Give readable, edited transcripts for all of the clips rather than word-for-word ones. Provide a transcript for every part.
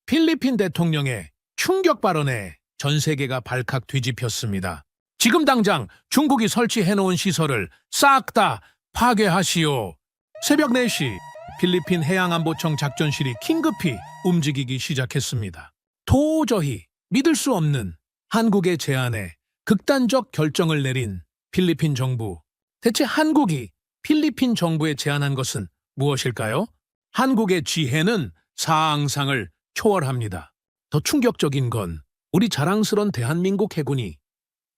필리핀 대통령의 충격 발언에 전 세계가 발칵 뒤집혔습니다. 지금 당장 중국이 설치해놓은 시설을 싹 다 파괴하시오. 새벽 4시 필리핀 해양안보청 작전실이 긴급히 움직이기 시작했습니다. 도저히 믿을 수 없는 한국의 제안에 극단적 결정을 내린 필리핀 정부. 대체 한국이 필리핀 정부에 제안한 것은 무엇일까요? 한국의 지혜는 상상을 초월합니다. 더 충격적인 건 우리 자랑스런 대한민국 해군이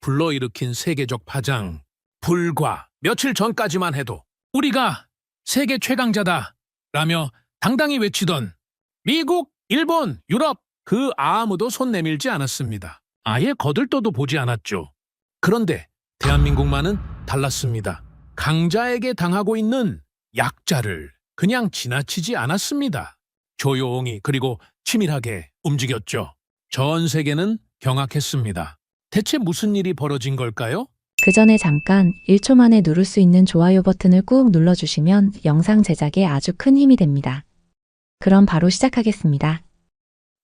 불러일으킨 세계적 파장. 불과 며칠 전까지만 해도 우리가 세계 최강자다 라며 당당히 외치던 미국, 일본, 유럽 그 아무도 손 내밀지 않았습니다. 아예 거들떠도 보지 않았죠. 그런데 대한민국만은 달랐습니다. 강자에게 당하고 있는 약자를 그냥 지나치지 않았습니다. 조용히 그리고 치밀하게 움직였죠. 전 세계는 경악했습니다. 대체 무슨 일이 벌어진 걸까요? 그 전에 잠깐 1초 만에 누를 수 있는 좋아요 버튼을 꾹 눌러주시면 영상 제작에 아주 큰 힘이 됩니다. 그럼 바로 시작하겠습니다.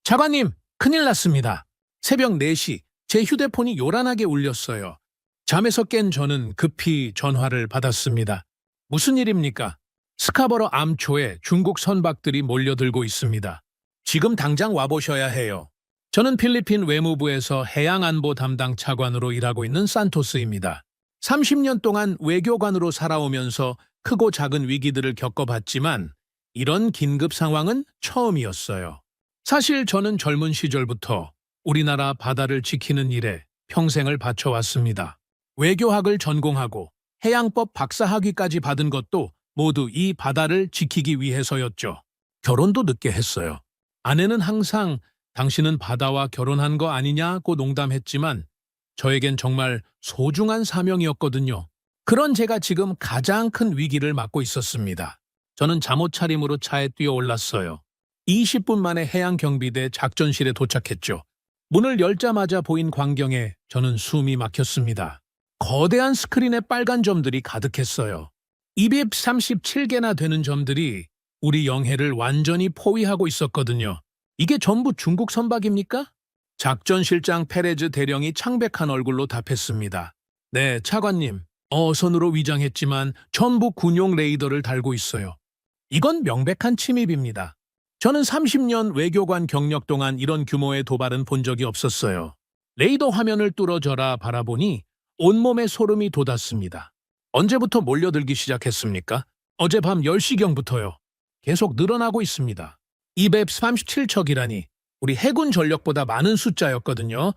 차관님, 큰일 났습니다. 새벽 4시 제 휴대폰이 요란하게 울렸어요. 잠에서 깬 저는 급히 전화를 받았습니다. 무슨 일입니까? 스카버러 암초에 중국 선박들이 몰려들고 있습니다. 지금 당장 와보셔야 해요. 저는 필리핀 외무부에서 해양안보 담당 차관으로 일하고 있는 산토스입니다. 30년 동안 외교관으로 살아오면서 크고 작은 위기들을 겪어봤지만 이런 긴급 상황은 처음이었어요. 사실 저는 젊은 시절부터 우리나라 바다를 지키는 일에 평생을 바쳐왔습니다. 외교학을 전공하고 해양법 박사학위까지 받은 것도 모두 이 바다를 지키기 위해서였죠. 결혼도 늦게 했어요. 아내는 항상 당신은 바다와 결혼한 거 아니냐고 농담했지만 저에겐 정말 소중한 사명이었거든요. 그런 제가 지금 가장 큰 위기를 맞고 있었습니다. 저는 잠옷차림으로 차에 뛰어올랐어요. 20분 만에 해양경비대 작전실에 도착했죠. 문을 열자마자 보인 광경에 저는 숨이 막혔습니다. 거대한 스크린에 빨간 점들이 가득했어요. 237개나 되는 점들이 우리 영해를 완전히 포위하고 있었거든요. 이게 전부 중국 선박입니까? 작전실장 페레즈 대령이 창백한 얼굴로 답했습니다. 네, 차관님. 어선으로 위장했지만 전부 군용 레이더를 달고 있어요. 이건 명백한 침입입니다. 저는 30년 외교관 경력 동안 이런 규모의 도발은 본 적이 없었어요. 레이더 화면을 뚫어져라 바라보니 온몸에 소름이 돋았습니다. 언제부터 몰려들기 시작했습니까? 어젯밤 10시경부터요. 계속 늘어나고 있습니다. 237척이라니 우리 해군 전력보다 많은 숫자였거든요.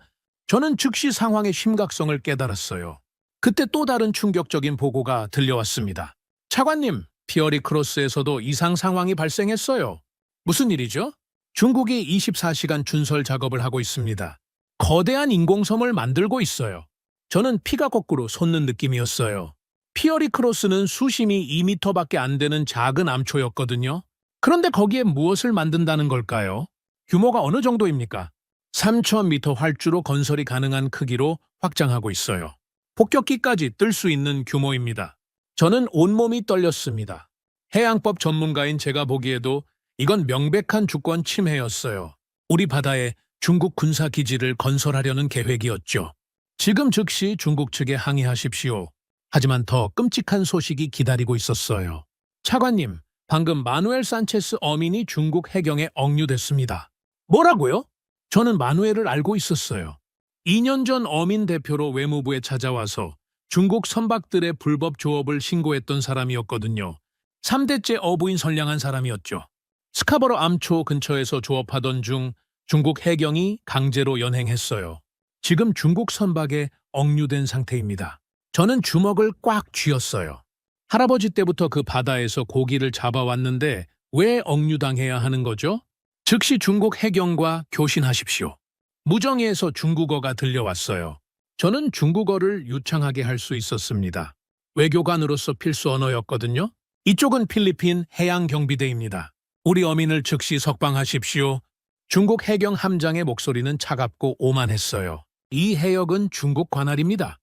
저는 즉시 상황의 심각성을 깨달았어요. 그때 또 다른 충격적인 보고가 들려왔습니다. 차관님, 피어리 크로스에서도 이상 상황이 발생했어요. 무슨 일이죠? 중국이 24시간 준설 작업을 하고 있습니다. 거대한 인공섬을 만들고 있어요. 저는 피가 거꾸로 솟는 느낌이었어요. 피어리 크로스는 수심이 2m밖에 안 되는 작은 암초였거든요. 그런데 거기에 무엇을 만든다는 걸까요? 규모가 어느 정도입니까? 3,000m 활주로 건설이 가능한 크기로 확장하고 있어요. 폭격기까지 뜰 수 있는 규모입니다. 저는 온몸이 떨렸습니다. 해양법 전문가인 제가 보기에도 이건 명백한 주권 침해였어요. 우리 바다에 중국 군사기지를 건설하려는 계획이었죠. 지금 즉시 중국 측에 항의하십시오. 하지만 더 끔찍한 소식이 기다리고 있었어요. 차관님, 방금 마누엘 산체스 어민이 중국 해경에 억류됐습니다. 뭐라고요? 저는 마누엘을 알고 있었어요. 2년 전 어민 대표로 외무부에 찾아와서 중국 선박들의 불법 조업을 신고했던 사람이었거든요. 3대째 어부인 선량한 사람이었죠. 스카버러 암초 근처에서 조업하던 중 중국 해경이 강제로 연행했어요. 지금 중국 선박에 억류된 상태입니다. 저는 주먹을 꽉 쥐었어요. 할아버지 때부터 그 바다에서 고기를 잡아왔는데 왜 억류당해야 하는 거죠? 즉시 중국 해경과 교신하십시오. 무정위에서 중국어가 들려왔어요. 저는 중국어를 유창하게 할 수 있었습니다. 외교관으로서 필수 언어였거든요. 이쪽은 필리핀 해양경비대입니다. 우리 어민을 즉시 석방하십시오. 중국 해경 함장의 목소리는 차갑고 오만했어요. 이 해역은 중국 관할입니다.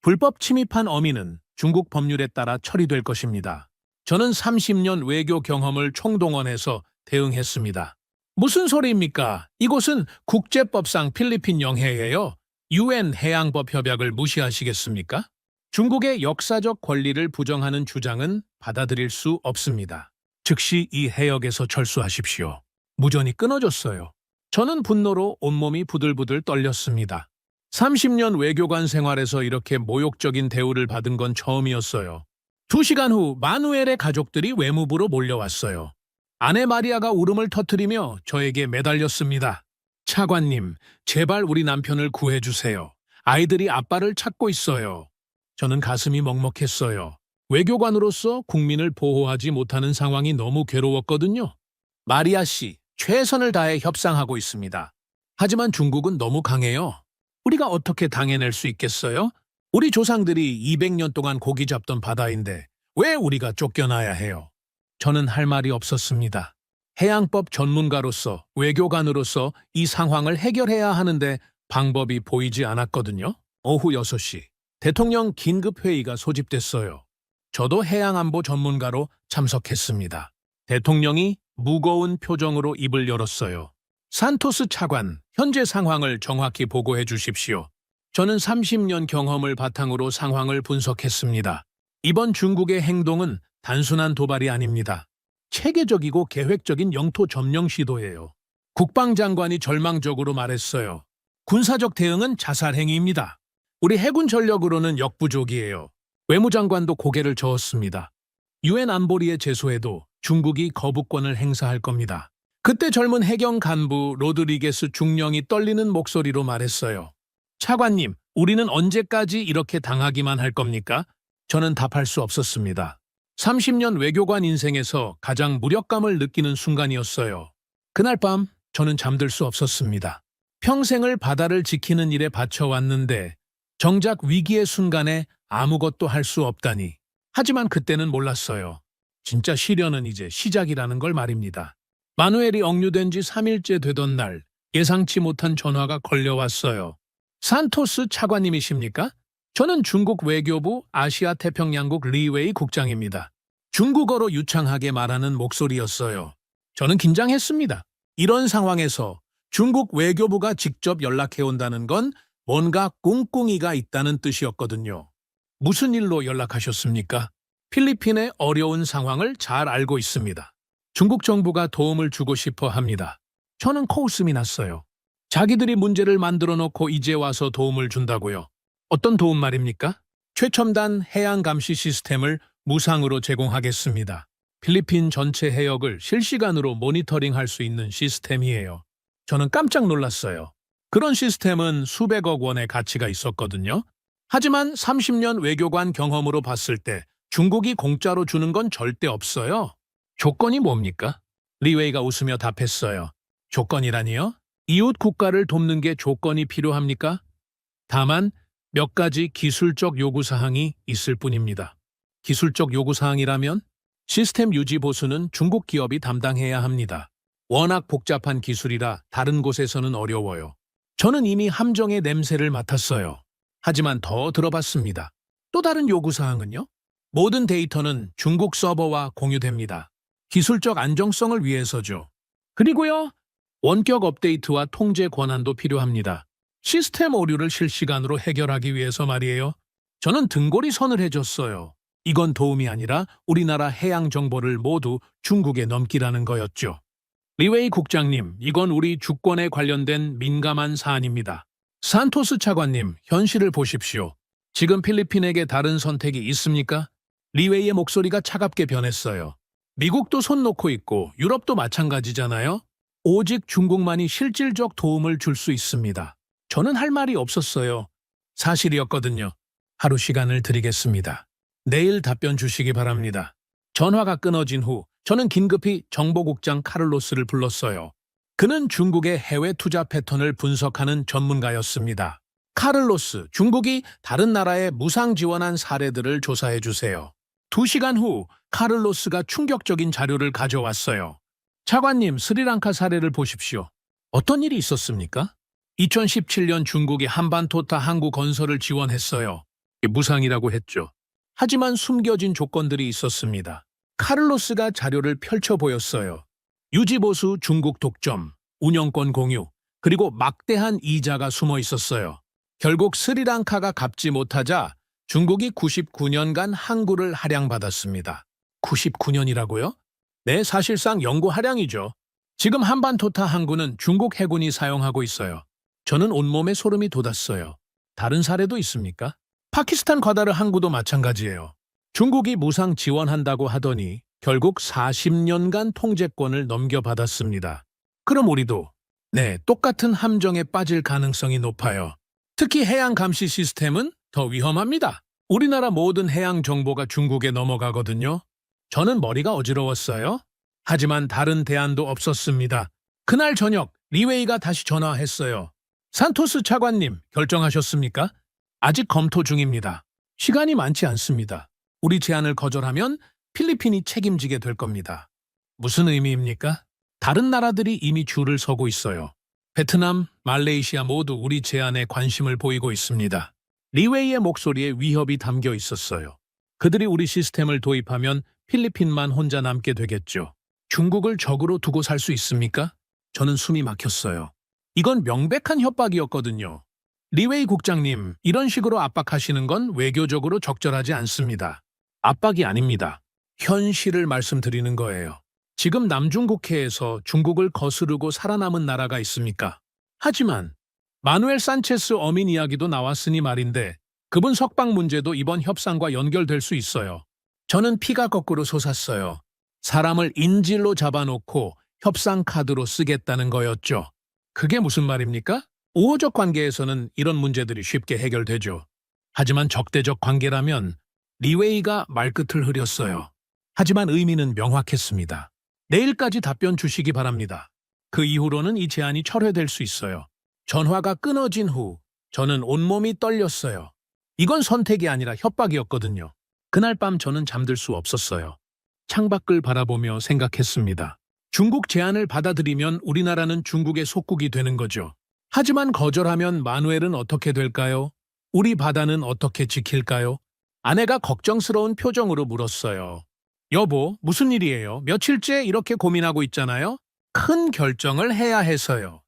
불법 침입한 어민은 중국 법률에 따라 처리될 것입니다. 저는 30년 외교 경험을 총동원해서 대응했습니다. 무슨 소리입니까? 이곳은 국제법상 필리핀 영해예요. UN 해양법 협약을 무시하시겠습니까? 중국의 역사적 권리를 부정하는 주장은 받아들일 수 없습니다. 즉시 이 해역에서 철수하십시오. 무전이 끊어졌어요. 저는 분노로 온몸이 부들부들 떨렸습니다. 30년 외교관 생활에서 이렇게 모욕적인 대우를 받은 건 처음이었어요. 2시간 후 마누엘의 가족들이 외무부로 몰려왔어요. 아내 마리아가 울음을 터뜨리며 저에게 매달렸습니다. 차관님, 제발 우리 남편을 구해주세요. 아이들이 아빠를 찾고 있어요. 저는 가슴이 먹먹했어요. 외교관으로서 국민을 보호하지 못하는 상황이 너무 괴로웠거든요. 마리아 씨, 최선을 다해 협상하고 있습니다. 하지만 중국은 너무 강해요. 우리가 어떻게 당해낼 수 있겠어요? 우리 조상들이 200년 동안 고기 잡던 바다인데 왜 우리가 쫓겨나야 해요? 저는 할 말이 없었습니다. 해양법 전문가로서, 외교관으로서 이 상황을 해결해야 하는데 방법이 보이지 않았거든요. 오후 6시, 대통령 긴급회의가 소집됐어요. 저도 해양안보 전문가로 참석했습니다. 대통령이 무거운 표정으로 입을 열었어요. 산토스 차관, 현재 상황을 정확히 보고해 주십시오. 저는 30년 경험을 바탕으로 상황을 분석했습니다. 이번 중국의 행동은 단순한 도발이 아닙니다. 체계적이고 계획적인 영토 점령 시도예요. 국방장관이 절망적으로 말했어요. 군사적 대응은 자살 행위입니다. 우리 해군 전력으로는 역부족이에요. 외무장관도 고개를 저었습니다. 유엔 안보리에 제소해도 중국이 거부권을 행사할 겁니다. 그때 젊은 해경 간부 로드리게스 중령이 떨리는 목소리로 말했어요. 차관님, 우리는 언제까지 이렇게 당하기만 할 겁니까? 저는 답할 수 없었습니다. 30년 외교관 인생에서 가장 무력감을 느끼는 순간이었어요. 그날 밤 저는 잠들 수 없었습니다. 평생을 바다를 지키는 일에 바쳐왔는데 정작 위기의 순간에 아무것도 할 수 없다니. 하지만 그때는 몰랐어요. 진짜 시련은 이제 시작이라는 걸 말입니다. 마누엘이 억류된 지 3일째 되던 날 예상치 못한 전화가 걸려왔어요. 산토스 차관님이십니까? 저는 중국 외교부 아시아 태평양국 리웨이 국장입니다. 중국어로 유창하게 말하는 목소리였어요. 저는 긴장했습니다. 이런 상황에서 중국 외교부가 직접 연락해온다는 건 뭔가 꿍꿍이가 있다는 뜻이었거든요. 무슨 일로 연락하셨습니까? 필리핀의 어려운 상황을 잘 알고 있습니다. 중국 정부가 도움을 주고 싶어 합니다. 저는 코웃음이 났어요. 자기들이 문제를 만들어 놓고 이제 와서 도움을 준다고요. 어떤 도움 말입니까? 최첨단 해양 감시 시스템을 무상으로 제공하겠습니다. 필리핀 전체 해역을 실시간으로 모니터링할 수 있는 시스템이에요. 저는 깜짝 놀랐어요. 그런 시스템은 수백억 원의 가치가 있었거든요. 하지만 30년 외교관 경험으로 봤을 때 중국이 공짜로 주는 건 절대 없어요. 조건이 뭡니까? 리웨이가 웃으며 답했어요. 조건이라니요? 이웃 국가를 돕는 게 조건이 필요합니까? 다만 몇 가지 기술적 요구사항이 있을 뿐입니다. 기술적 요구사항이라면 시스템 유지 보수는 중국 기업이 담당해야 합니다. 워낙 복잡한 기술이라 다른 곳에서는 어려워요. 저는 이미 함정의 냄새를 맡았어요. 하지만 더 들어봤습니다. 또 다른 요구사항은요? 모든 데이터는 중국 서버와 공유됩니다. 기술적 안정성을 위해서죠. 그리고요, 원격 업데이트와 통제 권한도 필요합니다. 시스템 오류를 실시간으로 해결하기 위해서 말이에요. 저는 등골이 서늘해졌어요. 이건 도움이 아니라 우리나라 해양 정보를 모두 중국에 넘기라는 거였죠. 리웨이 국장님, 이건 우리 주권에 관련된 민감한 사안입니다. 산토스 차관님, 현실을 보십시오. 지금 필리핀에게 다른 선택이 있습니까? 리웨이의 목소리가 차갑게 변했어요. 미국도 손 놓고 있고 유럽도 마찬가지잖아요. 오직 중국만이 실질적 도움을 줄 수 있습니다. 저는 할 말이 없었어요. 사실이었거든요. 하루 시간을 드리겠습니다. 내일 답변 주시기 바랍니다. 전화가 끊어진 후 저는 긴급히 정보국장 카를로스를 불렀어요. 그는 중국의 해외 투자 패턴을 분석하는 전문가였습니다. 카를로스, 중국이 다른 나라에 무상 지원한 사례들을 조사해 주세요. 2시간 후 카를로스가 충격적인 자료를 가져왔어요. 차관님, 스리랑카 사례를 보십시오. 어떤 일이 있었습니까? 2017년 중국이 한반토타 항구 건설을 지원했어요. 무상이라고 했죠. 하지만 숨겨진 조건들이 있었습니다. 카를로스가 자료를 펼쳐 보였어요. 유지보수 중국 독점, 운영권 공유, 그리고 막대한 이자가 숨어 있었어요. 결국 스리랑카가 갚지 못하자 중국이 99년간 항구를 할양받았습니다. 99년이라고요? 네, 사실상 영구 할양이죠. 지금 한반토타 항구는 중국 해군이 사용하고 있어요. 저는 온몸에 소름이 돋았어요. 다른 사례도 있습니까? 파키스탄 과다르 항구도 마찬가지예요. 중국이 무상 지원한다고 하더니 결국 40년간 통제권을 넘겨받았습니다. 그럼 우리도 네, 똑같은 함정에 빠질 가능성이 높아요. 특히 해양 감시 시스템은 더 위험합니다. 우리나라 모든 해양 정보가 중국에 넘어가거든요. 저는 머리가 어지러웠어요. 하지만 다른 대안도 없었습니다. 그날 저녁 리웨이가 다시 전화했어요. 산토스 차관님, 결정하셨습니까? 아직 검토 중입니다. 시간이 많지 않습니다. 우리 제안을 거절하면 필리핀이 책임지게 될 겁니다. 무슨 의미입니까? 다른 나라들이 이미 줄을 서고 있어요. 베트남, 말레이시아 모두 우리 제안에 관심을 보이고 있습니다. 리웨이의 목소리에 위협이 담겨 있었어요. 그들이 우리 시스템을 도입하면 필리핀만 혼자 남게 되겠죠. 중국을 적으로 두고 살 수 있습니까? 저는 숨이 막혔어요. 이건 명백한 협박이었거든요. 리웨이 국장님, 이런 식으로 압박하시는 건 외교적으로 적절하지 않습니다. 압박이 아닙니다. 현실을 말씀드리는 거예요. 지금 남중국해에서 중국을 거스르고 살아남은 나라가 있습니까? 하지만 마누엘 산체스 어민 이야기도 나왔으니 말인데 그분 석방 문제도 이번 협상과 연결될 수 있어요. 저는 피가 거꾸로 솟았어요. 사람을 인질로 잡아놓고 협상 카드로 쓰겠다는 거였죠. 그게 무슨 말입니까? 우호적 관계에서는 이런 문제들이 쉽게 해결되죠. 하지만 적대적 관계라면 리웨이가 말끝을 흐렸어요. 하지만 의미는 명확했습니다. 내일까지 답변 주시기 바랍니다. 그 이후로는 이 제안이 철회될 수 있어요. 전화가 끊어진 후 저는 온몸이 떨렸어요. 이건 선택이 아니라 협박이었거든요. 그날 밤 저는 잠들 수 없었어요. 창밖을 바라보며 생각했습니다. 중국 제안을 받아들이면 우리나라는 중국의 속국이 되는 거죠. 하지만 거절하면 마누엘은 어떻게 될까요? 우리 바다는 어떻게 지킬까요? 아내가 걱정스러운 표정으로 물었어요. 여보, 무슨 일이에요? 며칠째 이렇게 고민하고 있잖아요? 큰 결정을 해야 해서요.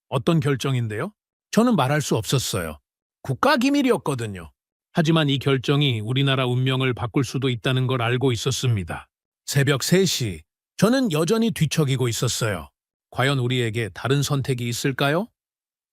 어떤 결정인데요? 저는 말할 수 없었어요. 국가기밀이었거든요. 하지만 이 결정이 우리나라 운명을 바꿀 수도 있다는 걸 알고 있었습니다. 새벽 3시, 저는 여전히 뒤척이고 있었어요. 과연 우리에게 다른 선택이 있을까요?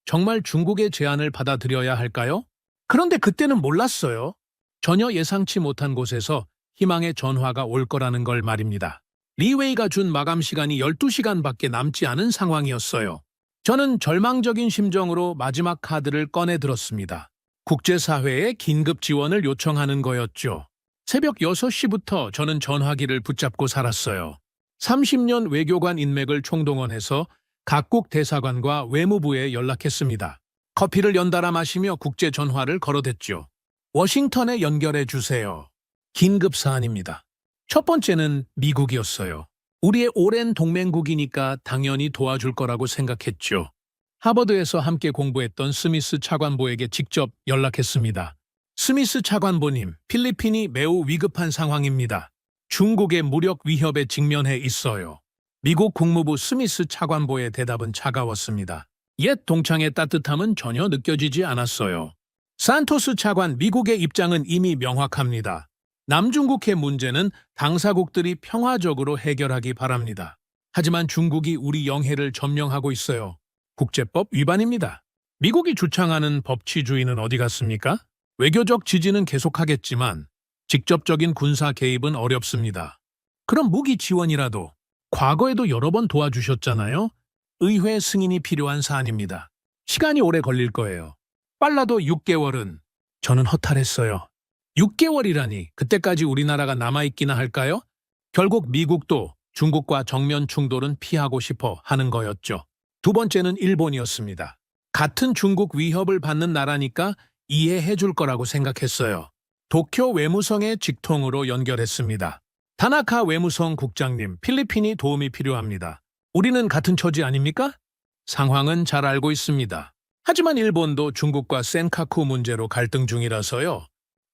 정말 중국의 제안을 받아들여야 할까요? 그런데 그때는 몰랐어요. 전혀 예상치 못한 곳에서 희망의 전화가 올 거라는 걸 말입니다. 리웨이가 준 마감 시간이 12시간밖에 남지 않은 상황이었어요. 저는 절망적인 심정으로 마지막 카드를 꺼내 들었습니다. 국제사회에 긴급 지원을 요청하는 거였죠. 새벽 6시부터 저는 전화기를 붙잡고 살았어요. 30년 외교관 인맥을 총동원해서 각국 대사관과 외무부에 연락했습니다. 커피를 연달아 마시며 국제 전화를 걸어댔죠. 워싱턴에 연결해 주세요. 긴급 사안입니다. 첫 번째는 미국이었어요. 우리의 오랜 동맹국이니까 당연히 도와줄 거라고 생각했죠. 하버드에서 함께 공부했던 스미스 차관보에게 직접 연락했습니다. 스미스 차관보님, 필리핀이 매우 위급한 상황입니다. 중국의 무력 위협에 직면해 있어요. 미국 국무부 스미스 차관보의 대답은 차가웠습니다. 옛 동창의 따뜻함은 전혀 느껴지지 않았어요. 산토스 차관, 미국의 입장은 이미 명확합니다. 남중국해 문제는 당사국들이 평화적으로 해결하기 바랍니다. 하지만 중국이 우리 영해를 점령하고 있어요. 국제법 위반입니다. 미국이 주창하는 법치주의는 어디 갔습니까? 외교적 지지는 계속하겠지만 직접적인 군사 개입은 어렵습니다. 그럼 무기 지원이라도 과거에도 여러 번 도와주셨잖아요? 의회 승인이 필요한 사안입니다. 시간이 오래 걸릴 거예요. 빨라도 6개월은 저는 허탈했어요. 6개월이라니 그때까지 우리나라가 남아있기나 할까요? 결국 미국도 중국과 정면 충돌은 피하고 싶어 하는 거였죠. 두 번째는 일본이었습니다. 같은 중국 위협을 받는 나라니까 이해해 줄 거라고 생각했어요. 도쿄 외무성의 직통으로 연결했습니다. 타나카 외무성 국장님, 필리핀이 도움이 필요합니다. 우리는 같은 처지 아닙니까? 상황은 잘 알고 있습니다. 하지만 일본도 중국과 센카쿠 문제로 갈등 중이라서요.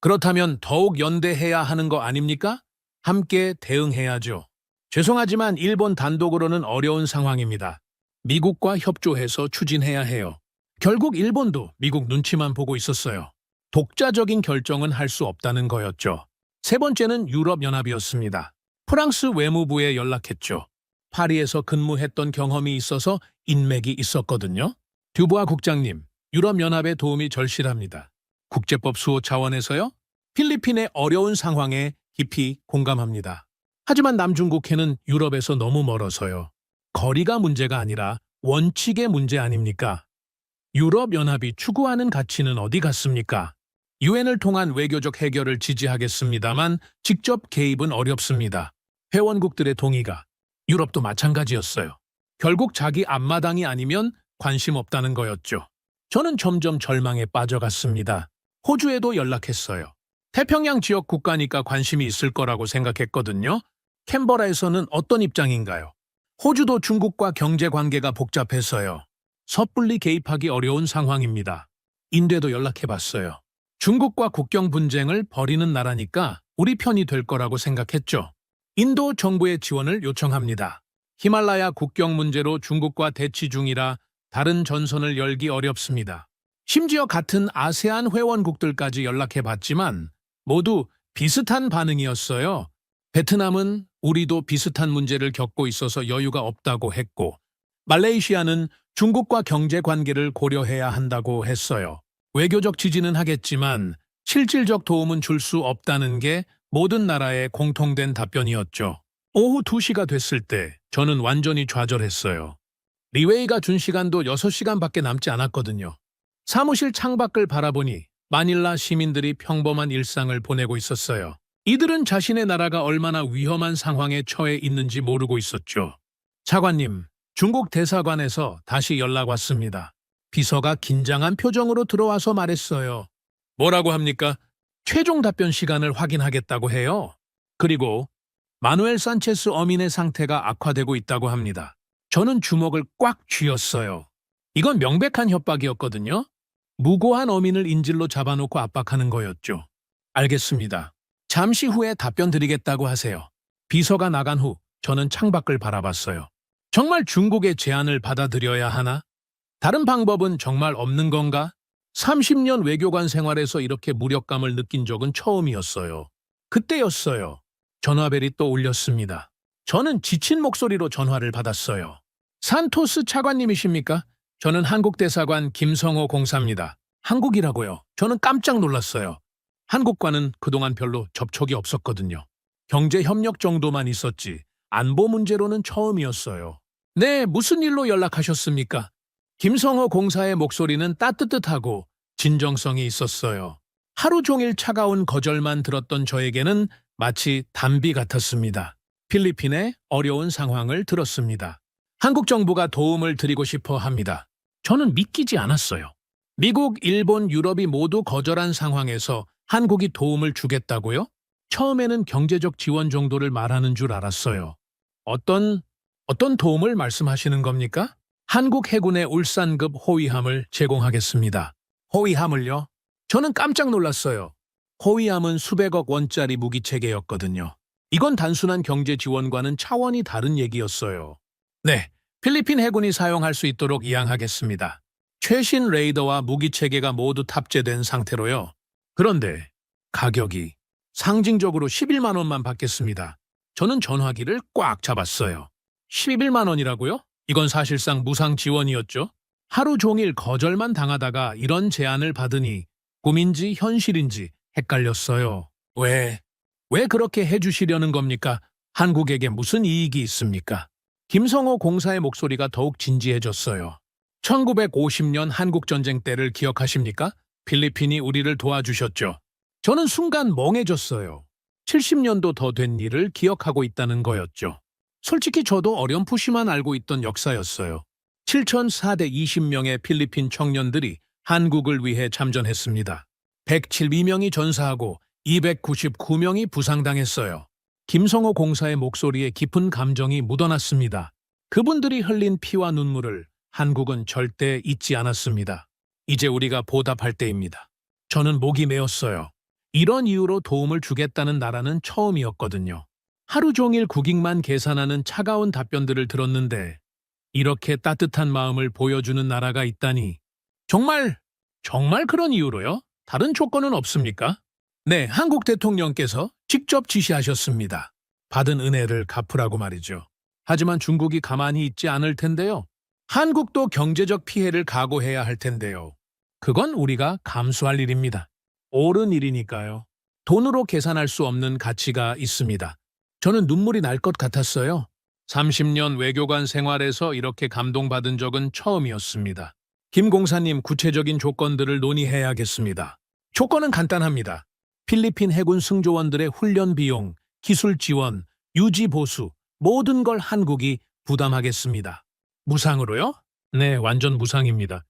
그렇다면 더욱 연대해야 하는 거 아닙니까? 함께 대응해야죠. 죄송하지만 일본 단독으로는 어려운 상황입니다. 미국과 협조해서 추진해야 해요. 결국 일본도 미국 눈치만 보고 있었어요. 독자적인 결정은 할 수 없다는 거였죠. 세 번째는 유럽연합이었습니다. 프랑스 외무부에 연락했죠. 파리에서 근무했던 경험이 있어서 인맥이 있었거든요. 듀부아 국장님, 유럽연합의 도움이 절실합니다. 국제법 수호 차원에서요? 필리핀의 어려운 상황에 깊이 공감합니다. 하지만 남중국해는 유럽에서 너무 멀어서요. 거리가 문제가 아니라 원칙의 문제 아닙니까? 유럽연합이 추구하는 가치는 어디 갔습니까? 유엔을 통한 외교적 해결을 지지하겠습니다만 직접 개입은 어렵습니다. 회원국들의 동의가 유럽도 마찬가지였어요. 결국 자기 앞마당이 아니면 관심 없다는 거였죠. 저는 점점 절망에 빠져갔습니다. 호주에도 연락했어요. 태평양 지역 국가니까 관심이 있을 거라고 생각했거든요. 캔버라에서는 어떤 입장인가요? 호주도 중국과 경제 관계가 복잡해서요. 섣불리 개입하기 어려운 상황입니다. 인도에도 연락해봤어요. 중국과 국경 분쟁을 벌이는 나라니까 우리 편이 될 거라고 생각했죠. 인도 정부의 지원을 요청합니다. 히말라야 국경 문제로 중국과 대치 중이라 다른 전선을 열기 어렵습니다. 심지어 같은 아세안 회원국들까지 연락해봤지만 모두 비슷한 반응이었어요. 베트남은 우리도 비슷한 문제를 겪고 있어서 여유가 없다고 했고, 말레이시아는 중국과 경제 관계를 고려해야 한다고 했어요. 외교적 지지는 하겠지만 실질적 도움은 줄 수 없다는 게 모든 나라의 공통된 답변이었죠. 오후 2시가 됐을 때 저는 완전히 좌절했어요. 리웨이가 준 시간도 6시간밖에 남지 않았거든요. 사무실 창밖을 바라보니 마닐라 시민들이 평범한 일상을 보내고 있었어요. 이들은 자신의 나라가 얼마나 위험한 상황에 처해 있는지 모르고 있었죠. 차관님, 중국 대사관에서 다시 연락 왔습니다. 비서가 긴장한 표정으로 들어와서 말했어요. 뭐라고 합니까? 최종 답변 시간을 확인하겠다고 해요. 그리고 마누엘 산체스 어민의 상태가 악화되고 있다고 합니다. 저는 주먹을 꽉 쥐었어요. 이건 명백한 협박이었거든요. 무고한 어민을 인질로 잡아놓고 압박하는 거였죠. 알겠습니다. 잠시 후에 답변 드리겠다고 하세요. 비서가 나간 후 저는 창밖을 바라봤어요. 정말 중국의 제안을 받아들여야 하나? 다른 방법은 정말 없는 건가? 30년 외교관 생활에서 이렇게 무력감을 느낀 적은 처음이었어요. 그때였어요. 전화벨이 또 울렸습니다. 저는 지친 목소리로 전화를 받았어요. 산토스 차관님이십니까? 저는 한국대사관 김성호 공사입니다. 한국이라고요? 저는 깜짝 놀랐어요. 한국과는 그동안 별로 접촉이 없었거든요. 경제협력 정도만 있었지 안보 문제로는 처음이었어요. 네, 무슨 일로 연락하셨습니까? 김성호 공사의 목소리는 따뜻하고 진정성이 있었어요. 하루 종일 차가운 거절만 들었던 저에게는 마치 단비 같았습니다. 필리핀의 어려운 상황을 들었습니다. 한국 정부가 도움을 드리고 싶어 합니다. 저는 믿기지 않았어요. 미국, 일본, 유럽이 모두 거절한 상황에서 한국이 도움을 주겠다고요? 처음에는 경제적 지원 정도를 말하는 줄 알았어요. 어떤 도움을 말씀하시는 겁니까? 한국 해군의 울산급 호위함을 제공하겠습니다. 호위함을요? 저는 깜짝 놀랐어요. 호위함은 수백억 원짜리 무기체계였거든요. 이건 단순한 경제 지원과는 차원이 다른 얘기였어요. 네, 필리핀 해군이 사용할 수 있도록 이양하겠습니다. 최신 레이더와 무기체계가 모두 탑재된 상태로요. 그런데 가격이 상징적으로 11만 원만 받겠습니다. 저는 전화기를 꽉 잡았어요. 11만 원이라고요? 이건 사실상 무상 지원이었죠. 하루 종일 거절만 당하다가 이런 제안을 받으니 꿈인지 현실인지 헷갈렸어요. 왜 그렇게 해주시려는 겁니까? 한국에게 무슨 이익이 있습니까? 김성호 공사의 목소리가 더욱 진지해졌어요. 1950년 한국전쟁 때를 기억하십니까? 필리핀이 우리를 도와주셨죠. 저는 순간 멍해졌어요. 70년도 더 된 일을 기억하고 있다는 거였죠. 솔직히 저도 어렴풋이만 알고 있던 역사였어요. 7,400 20명의 필리핀 청년들이 한국을 위해 참전했습니다. 107명이 전사하고 299명이 부상당했어요. 김성호 공사의 목소리에 깊은 감정이 묻어났습니다. 그분들이 흘린 피와 눈물을 한국은 절대 잊지 않았습니다. 이제 우리가 보답할 때입니다. 저는 목이 메었어요. 이런 이유로 도움을 주겠다는 나라는 처음이었거든요. 하루 종일 국익만 계산하는 차가운 답변들을 들었는데 이렇게 따뜻한 마음을 보여주는 나라가 있다니. 정말 그런 이유로요? 다른 조건은 없습니까? 네, 한국 대통령께서 직접 지시하셨습니다. 받은 은혜를 갚으라고 말이죠. 하지만 중국이 가만히 있지 않을 텐데요. 한국도 경제적 피해를 각오해야 할 텐데요. 그건 우리가 감수할 일입니다. 옳은 일이니까요. 돈으로 계산할 수 없는 가치가 있습니다. 저는 눈물이 날 것 같았어요. 30년 외교관 생활에서 이렇게 감동받은 적은 처음이었습니다. 김 공사님, 구체적인 조건들을 논의해야겠습니다. 조건은 간단합니다. 필리핀 해군 승조원들의 훈련 비용, 기술 지원, 유지 보수, 모든 걸 한국이 부담하겠습니다. 무상으로요? 네, 완전 무상입니다.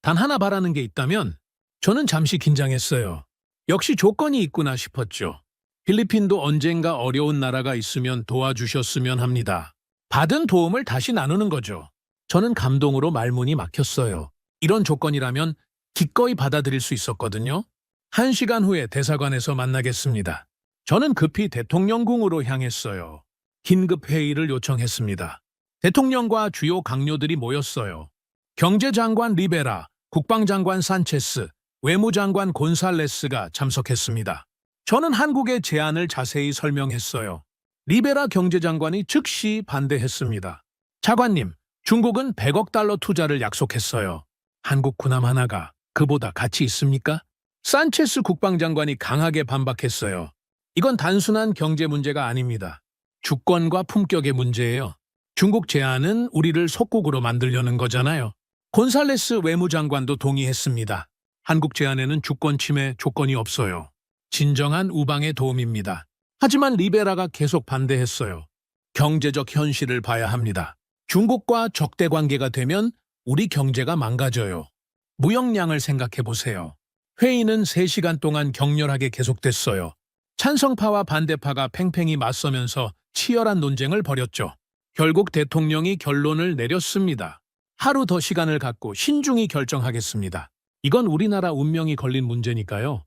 단 하나 바라는 게 있다면 저는 잠시 긴장했어요. 역시 조건이 있구나 싶었죠. 필리핀도 언젠가 어려운 나라가 있으면 도와주셨으면 합니다. 받은 도움을 다시 나누는 거죠. 저는 감동으로 말문이 막혔어요. 이런 조건이라면 기꺼이 받아들일 수 있었거든요. 1시간 후에 대사관에서 만나겠습니다. 저는 급히 대통령궁으로 향했어요. 긴급 회의를 요청했습니다. 대통령과 주요 강요들이 모였어요. 경제장관 리베라, 국방장관 산체스, 외무장관 곤살레스가 참석했습니다. 저는 한국의 제안을 자세히 설명했어요. 리베라 경제장관이 즉시 반대했습니다. 차관님, 중국은 100억 달러 투자를 약속했어요. 한국 군함 하나가 그보다 가치 있습니까? 산체스 국방장관이 강하게 반박했어요. 이건 단순한 경제 문제가 아닙니다. 주권과 품격의 문제예요. 중국 제안은 우리를 속국으로 만들려는 거잖아요. 곤살레스 외무장관도 동의했습니다. 한국 제안에는 주권 침해 조건이 없어요. 진정한 우방의 도움입니다. 하지만 리베라가 계속 반대했어요. 경제적 현실을 봐야 합니다. 중국과 적대 관계가 되면 우리 경제가 망가져요. 무역량을 생각해 보세요. 회의는 3시간 동안 격렬하게 계속됐어요. 찬성파와 반대파가 팽팽히 맞서면서 치열한 논쟁을 벌였죠. 결국 대통령이 결론을 내렸습니다. 하루 더 시간을 갖고 신중히 결정하겠습니다. 이건 우리나라 운명이 걸린 문제니까요.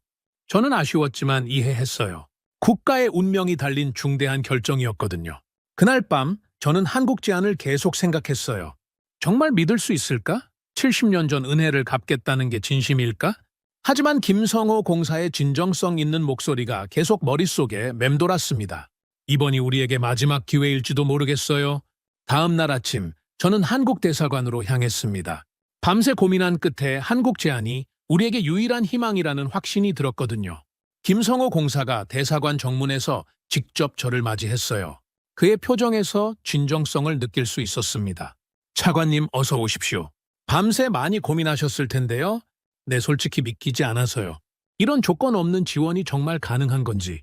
저는 아쉬웠지만 이해했어요. 국가의 운명이 달린 중대한 결정이었거든요. 그날 밤 저는 한국 제안을 계속 생각했어요. 정말 믿을 수 있을까? 70년 전 은혜를 갚겠다는 게 진심일까? 하지만 김성호 공사의 진정성 있는 목소리가 계속 머릿속에 맴돌았습니다. 이번이 우리에게 마지막 기회일지도 모르겠어요. 다음 날 아침 저는 한국 대사관으로 향했습니다. 밤새 고민한 끝에 한국 제안이 우리에게 유일한 희망이라는 확신이 들었거든요. 김성호 공사가 대사관 정문에서 직접 저를 맞이했어요. 그의 표정에서 진정성을 느낄 수 있었습니다. 차관님, 어서 오십시오. 밤새 많이 고민하셨을 텐데요. 네, 솔직히 믿기지 않아서요. 이런 조건 없는 지원이 정말 가능한 건지.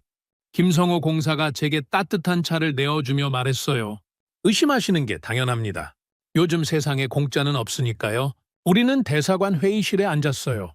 김성호 공사가 제게 따뜻한 차를 내어주며 말했어요. 의심하시는 게 당연합니다. 요즘 세상에 공짜는 없으니까요. 우리는 대사관 회의실에 앉았어요.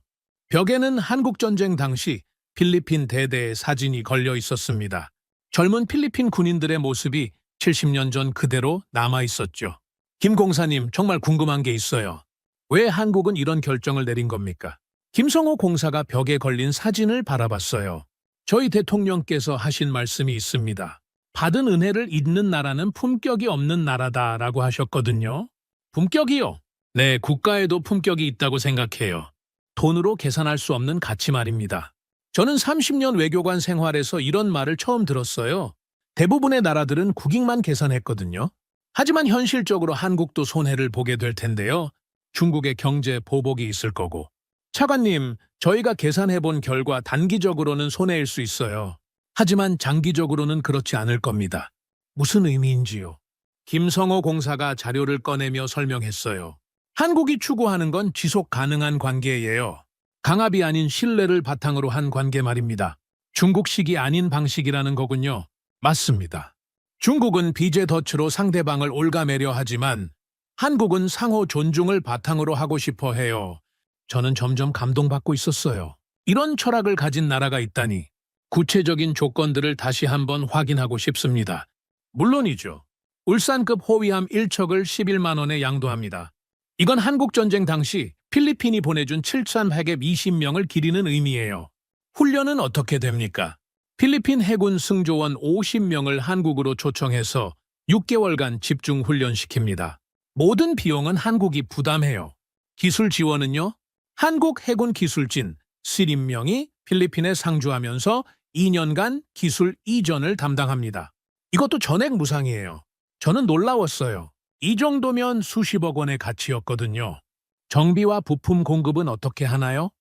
벽에는 한국전쟁 당시 필리핀 대대의 사진이 걸려 있었습니다. 젊은 필리핀 군인들의 모습이 70년 전 그대로 남아 있었죠. 김 공사님, 정말 궁금한 게 있어요. 왜 한국은 이런 결정을 내린 겁니까? 김성호 공사가 벽에 걸린 사진을 바라봤어요. 저희 대통령께서 하신 말씀이 있습니다. 받은 은혜를 잊는 나라는 품격이 없는 나라다라고 하셨거든요. 품격이요? 네, 국가에도 품격이 있다고 생각해요. 돈으로 계산할 수 없는 가치 말입니다. 저는 30년 외교관 생활에서 이런 말을 처음 들었어요. 대부분의 나라들은 국익만 계산했거든요. 하지만 현실적으로 한국도 손해를 보게 될 텐데요. 중국의 경제 보복이 있을 거고. 차관님, 저희가 계산해본 결과 단기적으로는 손해일 수 있어요. 하지만 장기적으로는 그렇지 않을 겁니다. 무슨 의미인지요? 김성호 공사가 자료를 꺼내며 설명했어요. 한국이 추구하는 건 지속 가능한 관계예요. 강압이 아닌 신뢰를 바탕으로 한 관계 말입니다. 중국식이 아닌 방식이라는 거군요. 맞습니다. 중국은 비제더치로 상대방을 올가매려 하지만 한국은 상호 존중을 바탕으로 하고 싶어 해요. 저는 점점 감동받고 있었어요. 이런 철학을 가진 나라가 있다니. 구체적인 조건들을 다시 한번 확인하고 싶습니다. 물론이죠. 울산급 호위함 1척을 11만 원에 양도합니다. 이건 한국전쟁 당시 필리핀이 보내준 7,120명을 기리는 의미예요. 훈련은 어떻게 됩니까? 필리핀 해군 승조원 50명을 한국으로 초청해서 6개월간 집중 훈련시킵니다. 모든 비용은 한국이 부담해요. 기술 지원은요? 한국 해군 기술진 70명이 필리핀에 상주하면서 2년간 기술 이전을 담당합니다. 이것도 전액 무상이에요. 저는 놀라웠어요. 이 정도면 수십억 원의 가치였거든요. 정비와 부품 공급은 어떻게 하나요?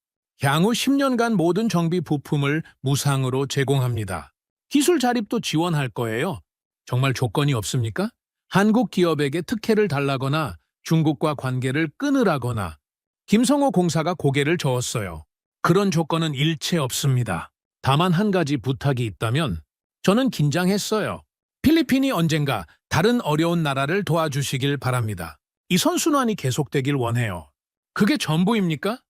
향후 10년간 모든 정비 부품을 무상으로 제공합니다. 기술 자립도 지원할 거예요. 정말 조건이 없습니까? 한국 기업에게 특혜를 달라거나 중국과 관계를 끊으라거나 김성호 공사가 고개를 저었어요. 그런 조건은 일체 없습니다. 다만 한 가지 부탁이 있다면 저는 긴장했어요. 필리핀이 언젠가 다른 어려운 나라를 도와주시길 바랍니다. 이 선순환이 계속되길 원해요. 그게 전부입니까?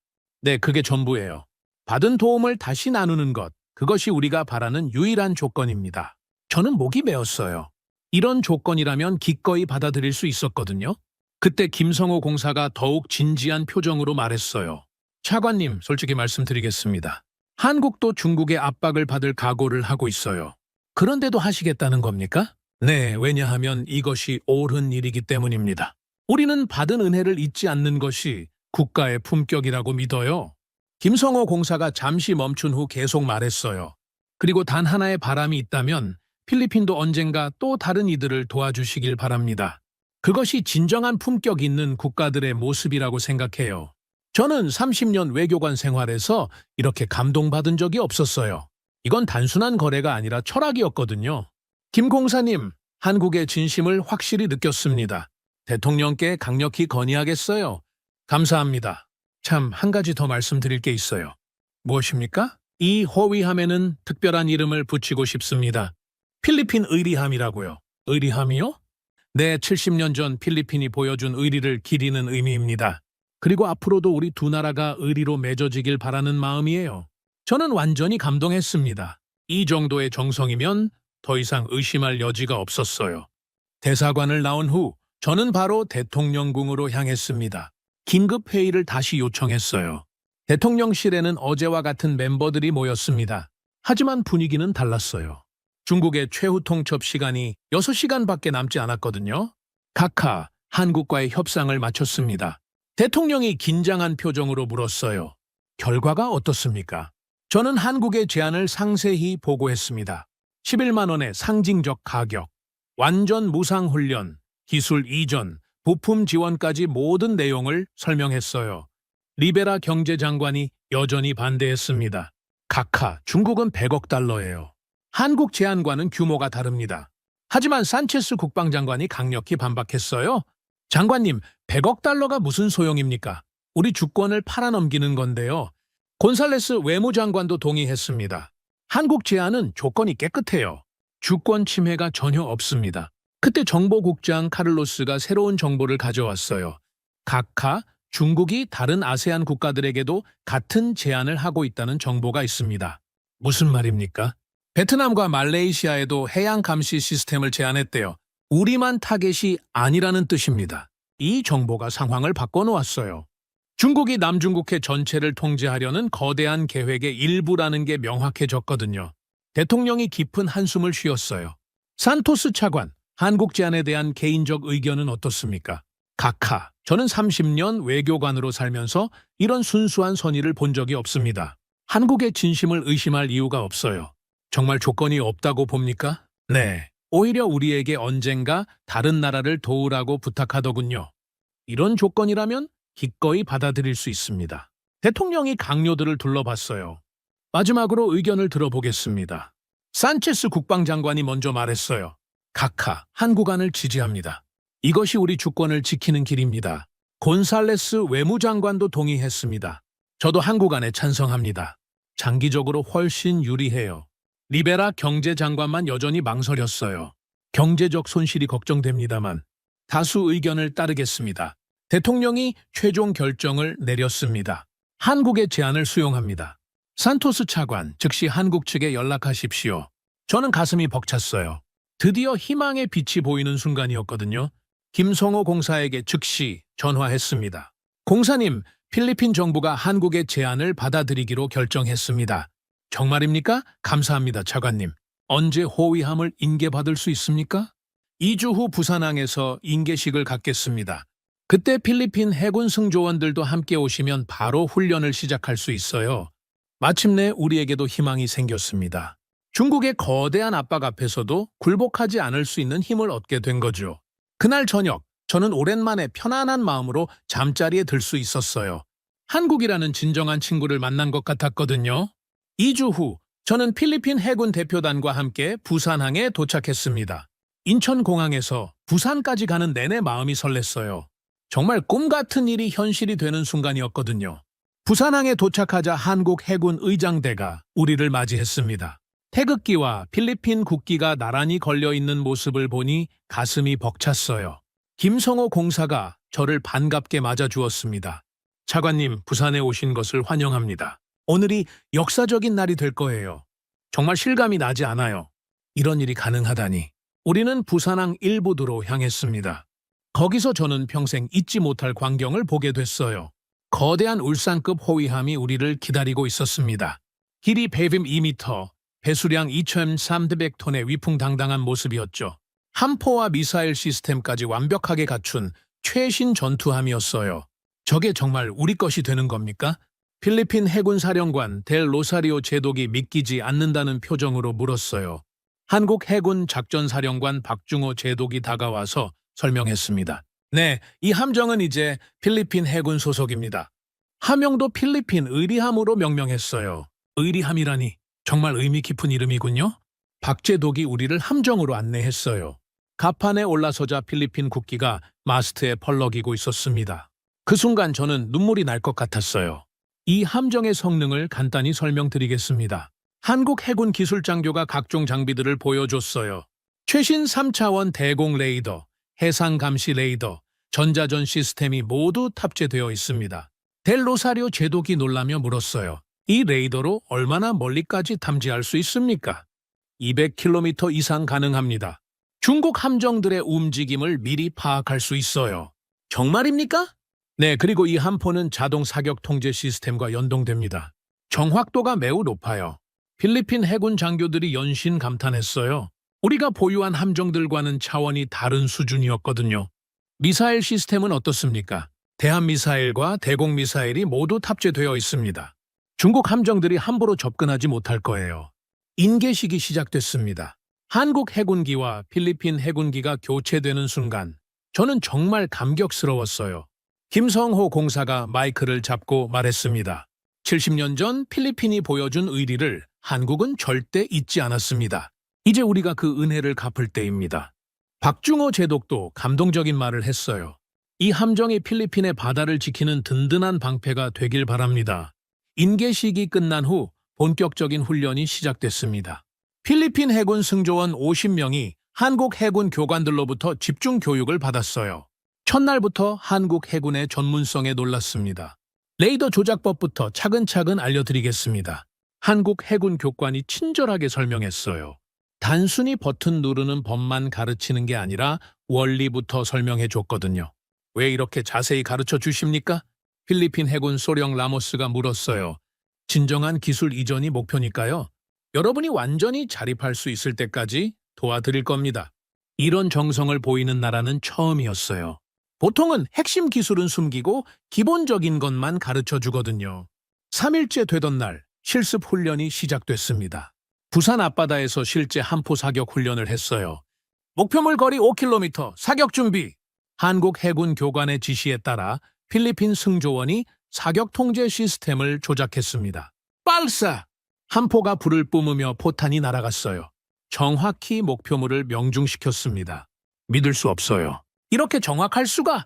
네, 그게 전부예요. 받은 도움을 다시 나누는 것, 그것이 우리가 바라는 유일한 조건입니다. 저는 목이 메었어요. 이런 조건이라면 기꺼이 받아들일 수 있었거든요. 그때 김성호 공사가 더욱 진지한 표정으로 말했어요. 차관님, 솔직히 말씀드리겠습니다. 한국도 중국의 압박을 받을 각오를 하고 있어요. 그런데도 하시겠다는 겁니까? 네, 왜냐하면 이것이 옳은 일이기 때문입니다. 우리는 받은 은혜를 잊지 않는 것이 국가의 품격이라고 믿어요. 김성호 공사가 잠시 멈춘 후 계속 말했어요. 그리고 단 하나의 바람이 있다면 필리핀도 언젠가 또 다른 이들을 도와주시길 바랍니다. 그것이 진정한 품격 있는 국가들의 모습이라고 생각해요. 저는 30년 외교관 생활에서 이렇게 감동받은 적이 없었어요. 이건 단순한 거래가 아니라 철학이었거든요. 김 공사님, 한국의 진심을 확실히 느꼈습니다. 대통령께 강력히 건의하겠어요. 감사합니다. 참, 한 가지 더 말씀드릴 게 있어요. 무엇입니까? 이 호위함에는 특별한 이름을 붙이고 싶습니다. 필리핀 의리함이라고요. 의리함이요? 네, 70년 전 필리핀이 보여준 의리를 기리는 의미입니다. 그리고 앞으로도 우리 두 나라가 의리로 맺어지길 바라는 마음이에요. 저는 완전히 감동했습니다. 이 정도의 정성이면 더 이상 의심할 여지가 없었어요. 대사관을 나온 후 저는 바로 대통령궁으로 향했습니다. 긴급 회의를 다시 요청했어요. 대통령실에는 어제와 같은 멤버들이 모였습니다. 하지만 분위기는 달랐어요. 중국의 최후 통첩 시간이 6시간밖에 남지 않았거든요. 각하, 한국과의 협상을 마쳤습니다. 대통령이 긴장한 표정으로 물었어요. 결과가 어떻습니까? 저는 한국의 제안을 상세히 보고했습니다. 11만 원의 상징적 가격, 완전 무상 훈련, 기술 이전, 부품 지원까지 모든 내용을 설명했어요. 리베라 경제장관이 여전히 반대했습니다. 각하, 중국은 100억 달러예요. 한국 제안과는 규모가 다릅니다. 하지만 산체스 국방장관이 강력히 반박했어요. 장관님, 100억 달러가 무슨 소용입니까? 우리 주권을 팔아넘기는 건데요. 곤살레스 외무장관도 동의했습니다. 한국 제안은 조건이 깨끗해요. 주권 침해가 전혀 없습니다. 그때 정보국장 카를로스가 새로운 정보를 가져왔어요. 각하, 중국이 다른 아세안 국가들에게도 같은 제안을 하고 있다는 정보가 있습니다. 무슨 말입니까? 베트남과 말레이시아에도 해양 감시 시스템을 제안했대요. 우리만 타겟이 아니라는 뜻입니다. 이 정보가 상황을 바꿔놓았어요. 중국이 남중국해 전체를 통제하려는 거대한 계획의 일부라는 게 명확해졌거든요. 대통령이 깊은 한숨을 쉬었어요. 산토스 차관, 한국 제안에 대한 개인적 의견은 어떻습니까? 각하, 저는 30년 외교관으로 살면서 이런 순수한 선의를 본 적이 없습니다. 한국의 진심을 의심할 이유가 없어요. 정말 조건이 없다고 봅니까? 네, 오히려 우리에게 언젠가 다른 나라를 도우라고 부탁하더군요. 이런 조건이라면 기꺼이 받아들일 수 있습니다. 대통령이 강요들을 둘러봤어요. 마지막으로 의견을 들어보겠습니다. 산체스 국방장관이 먼저 말했어요. 각하, 한국안을 지지합니다. 이것이 우리 주권을 지키는 길입니다. 곤살레스 외무장관도 동의했습니다. 저도 한국안에 찬성합니다. 장기적으로 훨씬 유리해요. 리베라 경제장관만 여전히 망설였어요. 경제적 손실이 걱정됩니다만 다수 의견을 따르겠습니다. 대통령이 최종 결정을 내렸습니다. 한국의 제안을 수용합니다. 산토스 차관, 즉시 한국 측에 연락하십시오. 저는 가슴이 벅찼어요. 드디어 희망의 빛이 보이는 순간이었거든요. 김성호 공사에게 즉시 전화했습니다. 공사님, 필리핀 정부가 한국의 제안을 받아들이기로 결정했습니다. 정말입니까? 감사합니다, 차관님. 언제 호위함을 인계받을 수 있습니까? 2주 후 부산항에서 인계식을 갖겠습니다. 그때 필리핀 해군 승조원들도 함께 오시면 바로 훈련을 시작할 수 있어요. 마침내 우리에게도 희망이 생겼습니다. 중국의 거대한 압박 앞에서도 굴복하지 않을 수 있는 힘을 얻게 된 거죠. 그날 저녁, 저는 오랜만에 편안한 마음으로 잠자리에 들 수 있었어요. 한국이라는 진정한 친구를 만난 것 같았거든요. 2주 후, 저는 필리핀 해군 대표단과 함께 부산항에 도착했습니다. 인천공항에서 부산까지 가는 내내 마음이 설렜어요. 정말 꿈 같은 일이 현실이 되는 순간이었거든요. 부산항에 도착하자 한국 해군 의장대가 우리를 맞이했습니다. 태극기와 필리핀 국기가 나란히 걸려있는 모습을 보니 가슴이 벅찼어요. 김성호 공사가 저를 반갑게 맞아주었습니다. 차관님, 부산에 오신 것을 환영합니다. 오늘이 역사적인 날이 될 거예요. 정말 실감이 나지 않아요. 이런 일이 가능하다니. 우리는 부산항 1부두로 향했습니다. 거기서 저는 평생 잊지 못할 광경을 보게 됐어요. 거대한 울산급 호위함이 우리를 기다리고 있었습니다. 길이 102m, 배수량 2,300톤의 위풍당당한 모습이었죠. 함포와 미사일 시스템까지 완벽하게 갖춘 최신 전투함이었어요. 저게 정말 우리 것이 되는 겁니까? 필리핀 해군 사령관 델 로사리오 제독이 믿기지 않는다는 표정으로 물었어요. 한국 해군 작전사령관 박중호 제독이 다가와서 설명했습니다. 네, 이 함정은 이제 필리핀 해군 소속입니다. 함명도 필리핀 의리함으로 명명했어요. 의리함이라니 정말 의미 깊은 이름이군요. 박 제독이 우리를 함정으로 안내했어요. 갑판에 올라서자 필리핀 국기가 마스트에 펄럭이고 있었습니다. 그 순간 저는 눈물이 날 것 같았어요. 이 함정의 성능을 간단히 설명드리겠습니다. 한국 해군 기술장교가 각종 장비들을 보여줬어요. 최신 3차원 대공 레이더, 해상 감시 레이더, 전자전 시스템이 모두 탑재되어 있습니다. 델 로사리오 제독이 놀라며 물었어요. 이 레이더로 얼마나 멀리까지 탐지할 수 있습니까? 200km 이상 가능합니다. 중국 함정들의 움직임을 미리 파악할 수 있어요. 정말입니까? 네, 그리고 이 함포는 자동 사격 통제 시스템과 연동됩니다. 정확도가 매우 높아요. 필리핀 해군 장교들이 연신 감탄했어요. 우리가 보유한 함정들과는 차원이 다른 수준이었거든요. 미사일 시스템은 어떻습니까? 대함미사일과 대공미사일이 모두 탑재되어 있습니다. 중국 함정들이 함부로 접근하지 못할 거예요. 인계식이 시작됐습니다. 한국 해군기와 필리핀 해군기가 교체되는 순간 저는 정말 감격스러웠어요. 김성호 공사가 마이크를 잡고 말했습니다. 70년 전 필리핀이 보여준 의리를 한국은 절대 잊지 않았습니다. 이제 우리가 그 은혜를 갚을 때입니다. 박중호 제독도 감동적인 말을 했어요. 이 함정이 필리핀의 바다를 지키는 든든한 방패가 되길 바랍니다. 인계식이 끝난 후 본격적인 훈련이 시작됐습니다. 필리핀 해군 승조원 50명이 한국 해군 교관들로부터 집중 교육을 받았어요. 첫날부터 한국 해군의 전문성에 놀랐습니다. 레이더 조작법부터 차근차근 알려드리겠습니다. 한국 해군 교관이 친절하게 설명했어요. 단순히 버튼 누르는 법만 가르치는 게 아니라 원리부터 설명해 줬거든요. 왜 이렇게 자세히 가르쳐 주십니까? 필리핀 해군 소령 라모스가 물었어요. 진정한 기술 이전이 목표니까요. 여러분이 완전히 자립할 수 있을 때까지 도와드릴 겁니다. 이런 정성을 보이는 나라는 처음이었어요. 보통은 핵심 기술은 숨기고 기본적인 것만 가르쳐 주거든요. 3일째 되던 날 실습 훈련이 시작됐습니다. 부산 앞바다에서 실제 함포 사격 훈련을 했어요. 목표물 거리 5km 사격 준비! 한국 해군 교관의 지시에 따라 필리핀 승조원이 사격 통제 시스템을 조작했습니다. 발사! 함포가 불을 뿜으며 포탄이 날아갔어요. 정확히 목표물을 명중시켰습니다. 믿을 수 없어요. 이렇게 정확할 수가?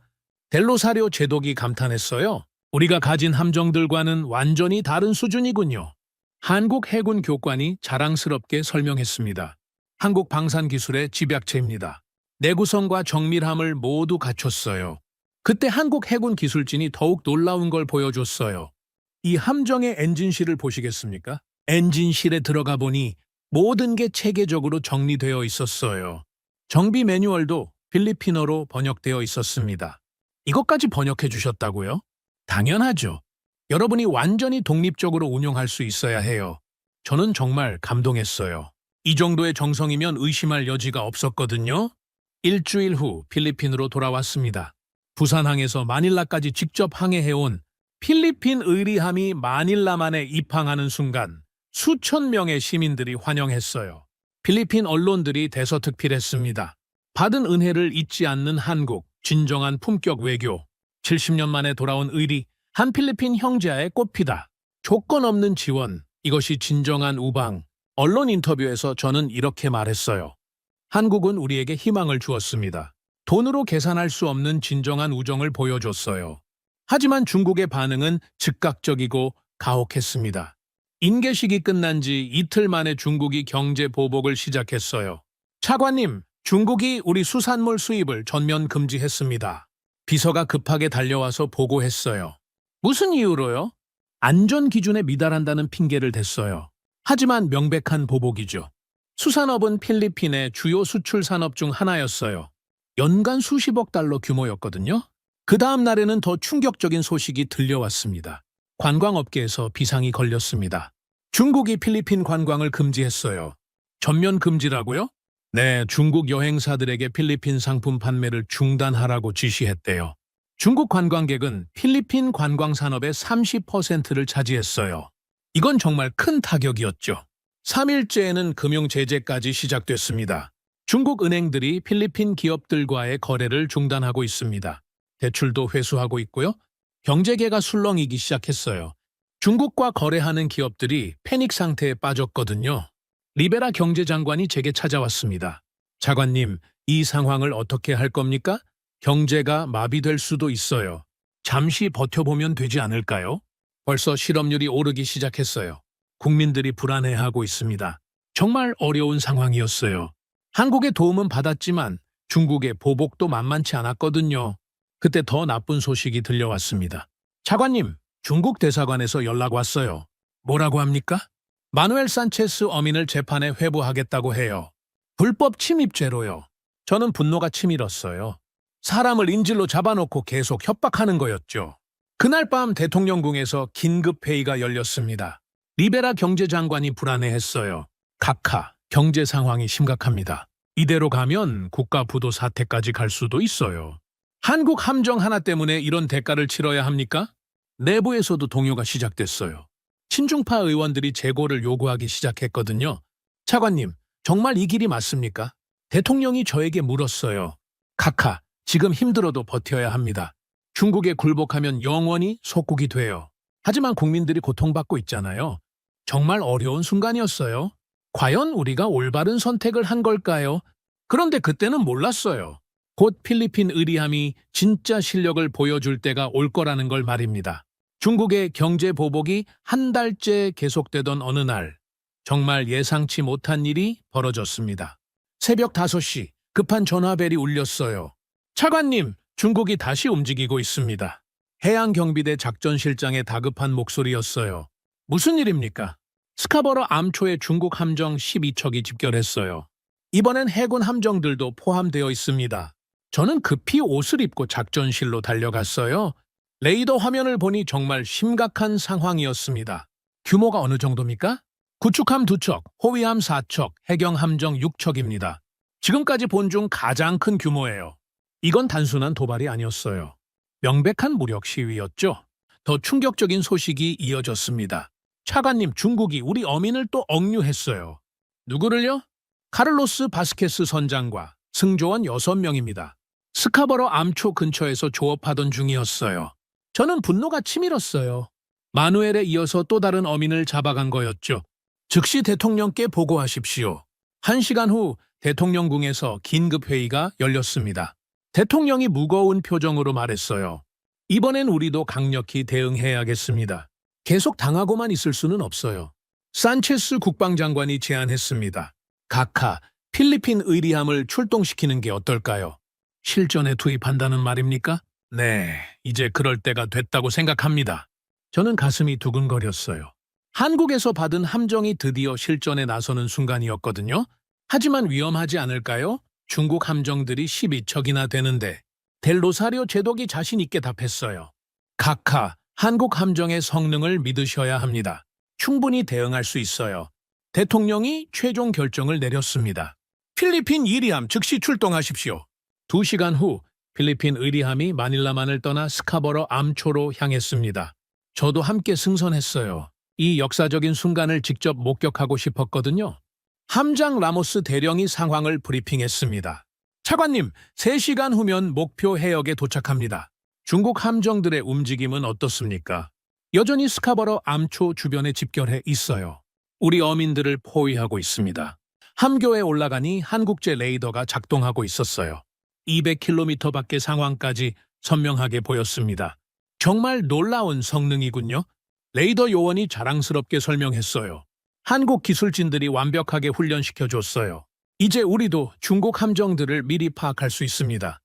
델로사리오 제독이 감탄했어요. 우리가 가진 함정들과는 완전히 다른 수준이군요. 한국 해군 교관이 자랑스럽게 설명했습니다. 한국 방산기술의 집약체입니다. 내구성과 정밀함을 모두 갖췄어요. 그때 한국 해군 기술진이 더욱 놀라운 걸 보여줬어요. 이 함정의 엔진실을 보시겠습니까? 엔진실에 들어가 보니 모든 게 체계적으로 정리되어 있었어요. 정비 매뉴얼도 필리핀어로 번역되어 있었습니다. 이것까지 번역해 주셨다고요? 당연하죠. 여러분이 완전히 독립적으로 운용할 수 있어야 해요. 저는 정말 감동했어요. 이 정도의 정성이면 의심할 여지가 없었거든요. 일주일 후 필리핀으로 돌아왔습니다. 부산항에서 마닐라까지 직접 항해해온 필리핀 의리함이 마닐라만에 입항하는 순간 수천 명의 시민들이 환영했어요. 필리핀 언론들이 대서특필했습니다. 받은 은혜를 잊지 않는 한국, 진정한 품격 외교. 70년 만에 돌아온 의리, 한 필리핀 형제와의 꽃피다. 조건 없는 지원, 이것이 진정한 우방. 언론 인터뷰에서 저는 이렇게 말했어요. 한국은 우리에게 희망을 주었습니다. 돈으로 계산할 수 없는 진정한 우정을 보여줬어요. 하지만 중국의 반응은 즉각적이고 가혹했습니다. 인계식이 끝난 지 이틀 만에 중국이 경제 보복을 시작했어요. 차관님, 중국이 우리 수산물 수입을 전면 금지했습니다. 비서가 급하게 달려와서 보고했어요. 무슨 이유로요? 안전 기준에 미달한다는 핑계를 댔어요. 하지만 명백한 보복이죠. 수산업은 필리핀의 주요 수출 산업 중 하나였어요. 연간 수십억 달러 규모였거든요. 그 다음 날에는 더 충격적인 소식이 들려왔습니다. 관광업계에서 비상이 걸렸습니다. 중국이 필리핀 관광을 금지했어요. 전면 금지라고요? 네, 중국 여행사들에게 필리핀 상품 판매를 중단하라고 지시했대요. 중국 관광객은 필리핀 관광 산업의 30%를 차지했어요. 이건 정말 큰 타격이었죠. 3일째에는 금융 제재까지 시작됐습니다. 중국 은행들이 필리핀 기업들과의 거래를 중단하고 있습니다. 대출도 회수하고 있고요. 경제계가 술렁이기 시작했어요. 중국과 거래하는 기업들이 패닉 상태에 빠졌거든요. 리베라 경제장관이 제게 찾아왔습니다. 차관님, 이 상황을 어떻게 할 겁니까? 경제가 마비될 수도 있어요. 잠시 버텨보면 되지 않을까요? 벌써 실업률이 오르기 시작했어요. 국민들이 불안해하고 있습니다. 정말 어려운 상황이었어요. 한국의 도움은 받았지만 중국의 보복도 만만치 않았거든요. 그때 더 나쁜 소식이 들려왔습니다. 차관님, 중국 대사관에서 연락 왔어요. 뭐라고 합니까? 마누엘 산체스 어민을 재판에 회부하겠다고 해요. 불법 침입죄로요. 저는 분노가 치밀었어요. 사람을 인질로 잡아놓고 계속 협박하는 거였죠. 그날 밤 대통령궁에서 긴급회의가 열렸습니다. 리베라 경제장관이 불안해했어요. 각하, 경제 상황이 심각합니다. 이대로 가면 국가 부도 사태까지 갈 수도 있어요. 한국 함정 하나 때문에 이런 대가를 치러야 합니까? 내부에서도 동요가 시작됐어요. 친중파 의원들이 재고를 요구하기 시작했거든요. 차관님, 정말 이 길이 맞습니까? 대통령이 저에게 물었어요. 각하, 지금 힘들어도 버텨야 합니다. 중국에 굴복하면 영원히 속국이 돼요. 하지만 국민들이 고통받고 있잖아요. 정말 어려운 순간이었어요. 과연 우리가 올바른 선택을 한 걸까요? 그런데 그때는 몰랐어요. 곧 필리핀 의리함이 진짜 실력을 보여줄 때가 올 거라는 걸 말입니다. 중국의 경제 보복이 한 달째 계속되던 어느 날, 정말 예상치 못한 일이 벌어졌습니다. 새벽 5시 급한 전화벨이 울렸어요. 차관님, 중국이 다시 움직이고 있습니다. 해양경비대 작전실장의 다급한 목소리였어요. 무슨 일입니까? 스카버러 암초에 중국 함정 12척이 집결했어요. 이번엔 해군 함정들도 포함되어 있습니다. 저는 급히 옷을 입고 작전실로 달려갔어요. 레이더 화면을 보니 정말 심각한 상황이었습니다. 규모가 어느 정도입니까? 구축함 2척, 호위함 4척, 해경함정 6척입니다. 지금까지 본 중 가장 큰 규모예요. 이건 단순한 도발이 아니었어요. 명백한 무력 시위였죠. 더 충격적인 소식이 이어졌습니다. 차관님, 중국이 우리 어민을 또 억류했어요. 누구를요? 카를로스 바스케스 선장과 승조원 6명입니다. 스카버러 암초 근처에서 조업하던 중이었어요. 저는 분노가 치밀었어요. 마누엘에 이어서 또 다른 어민을 잡아간 거였죠. 즉시 대통령께 보고하십시오. 1시간 후 대통령궁에서 긴급회의가 열렸습니다. 대통령이 무거운 표정으로 말했어요. 이번엔 우리도 강력히 대응해야겠습니다. 계속 당하고만 있을 수는 없어요. 산체스 국방장관이 제안했습니다. 각하, 필리핀 의리함을 출동시키는 게 어떨까요? 실전에 투입한다는 말입니까? 네, 이제 그럴 때가 됐다고 생각합니다. 저는 가슴이 두근거렸어요. 한국에서 받은 함정이 드디어 실전에 나서는 순간이었거든요. 하지만 위험하지 않을까요? 중국 함정들이 12척이나 되는데 델로사리오 제독이 자신 있게 답했어요. 각하, 한국 함정의 성능을 믿으셔야 합니다. 충분히 대응할 수 있어요. 대통령이 최종 결정을 내렸습니다. 필리핀 이리함 즉시 출동하십시오. 2시간 후 필리핀 의리함이 마닐라만을 떠나 스카버러 암초로 향했습니다. 저도 함께 승선했어요. 이 역사적인 순간을 직접 목격하고 싶었거든요. 함장 라모스 대령이 상황을 브리핑했습니다. 차관님, 3시간 후면 목표 해역에 도착합니다. 중국 함정들의 움직임은 어떻습니까? 여전히 스카버러 암초 주변에 집결해 있어요. 우리 어민들을 포위하고 있습니다. 함교에 올라가니 한국제 레이더가 작동하고 있었어요. 200km 밖의 상황까지 선명하게 보였습니다. 정말 놀라운 성능이군요. 레이더 요원이 자랑스럽게 설명했어요. 한국 기술진들이 완벽하게 훈련시켜줬어요. 이제 우리도 중국 함정들을 미리 파악할 수 있습니다.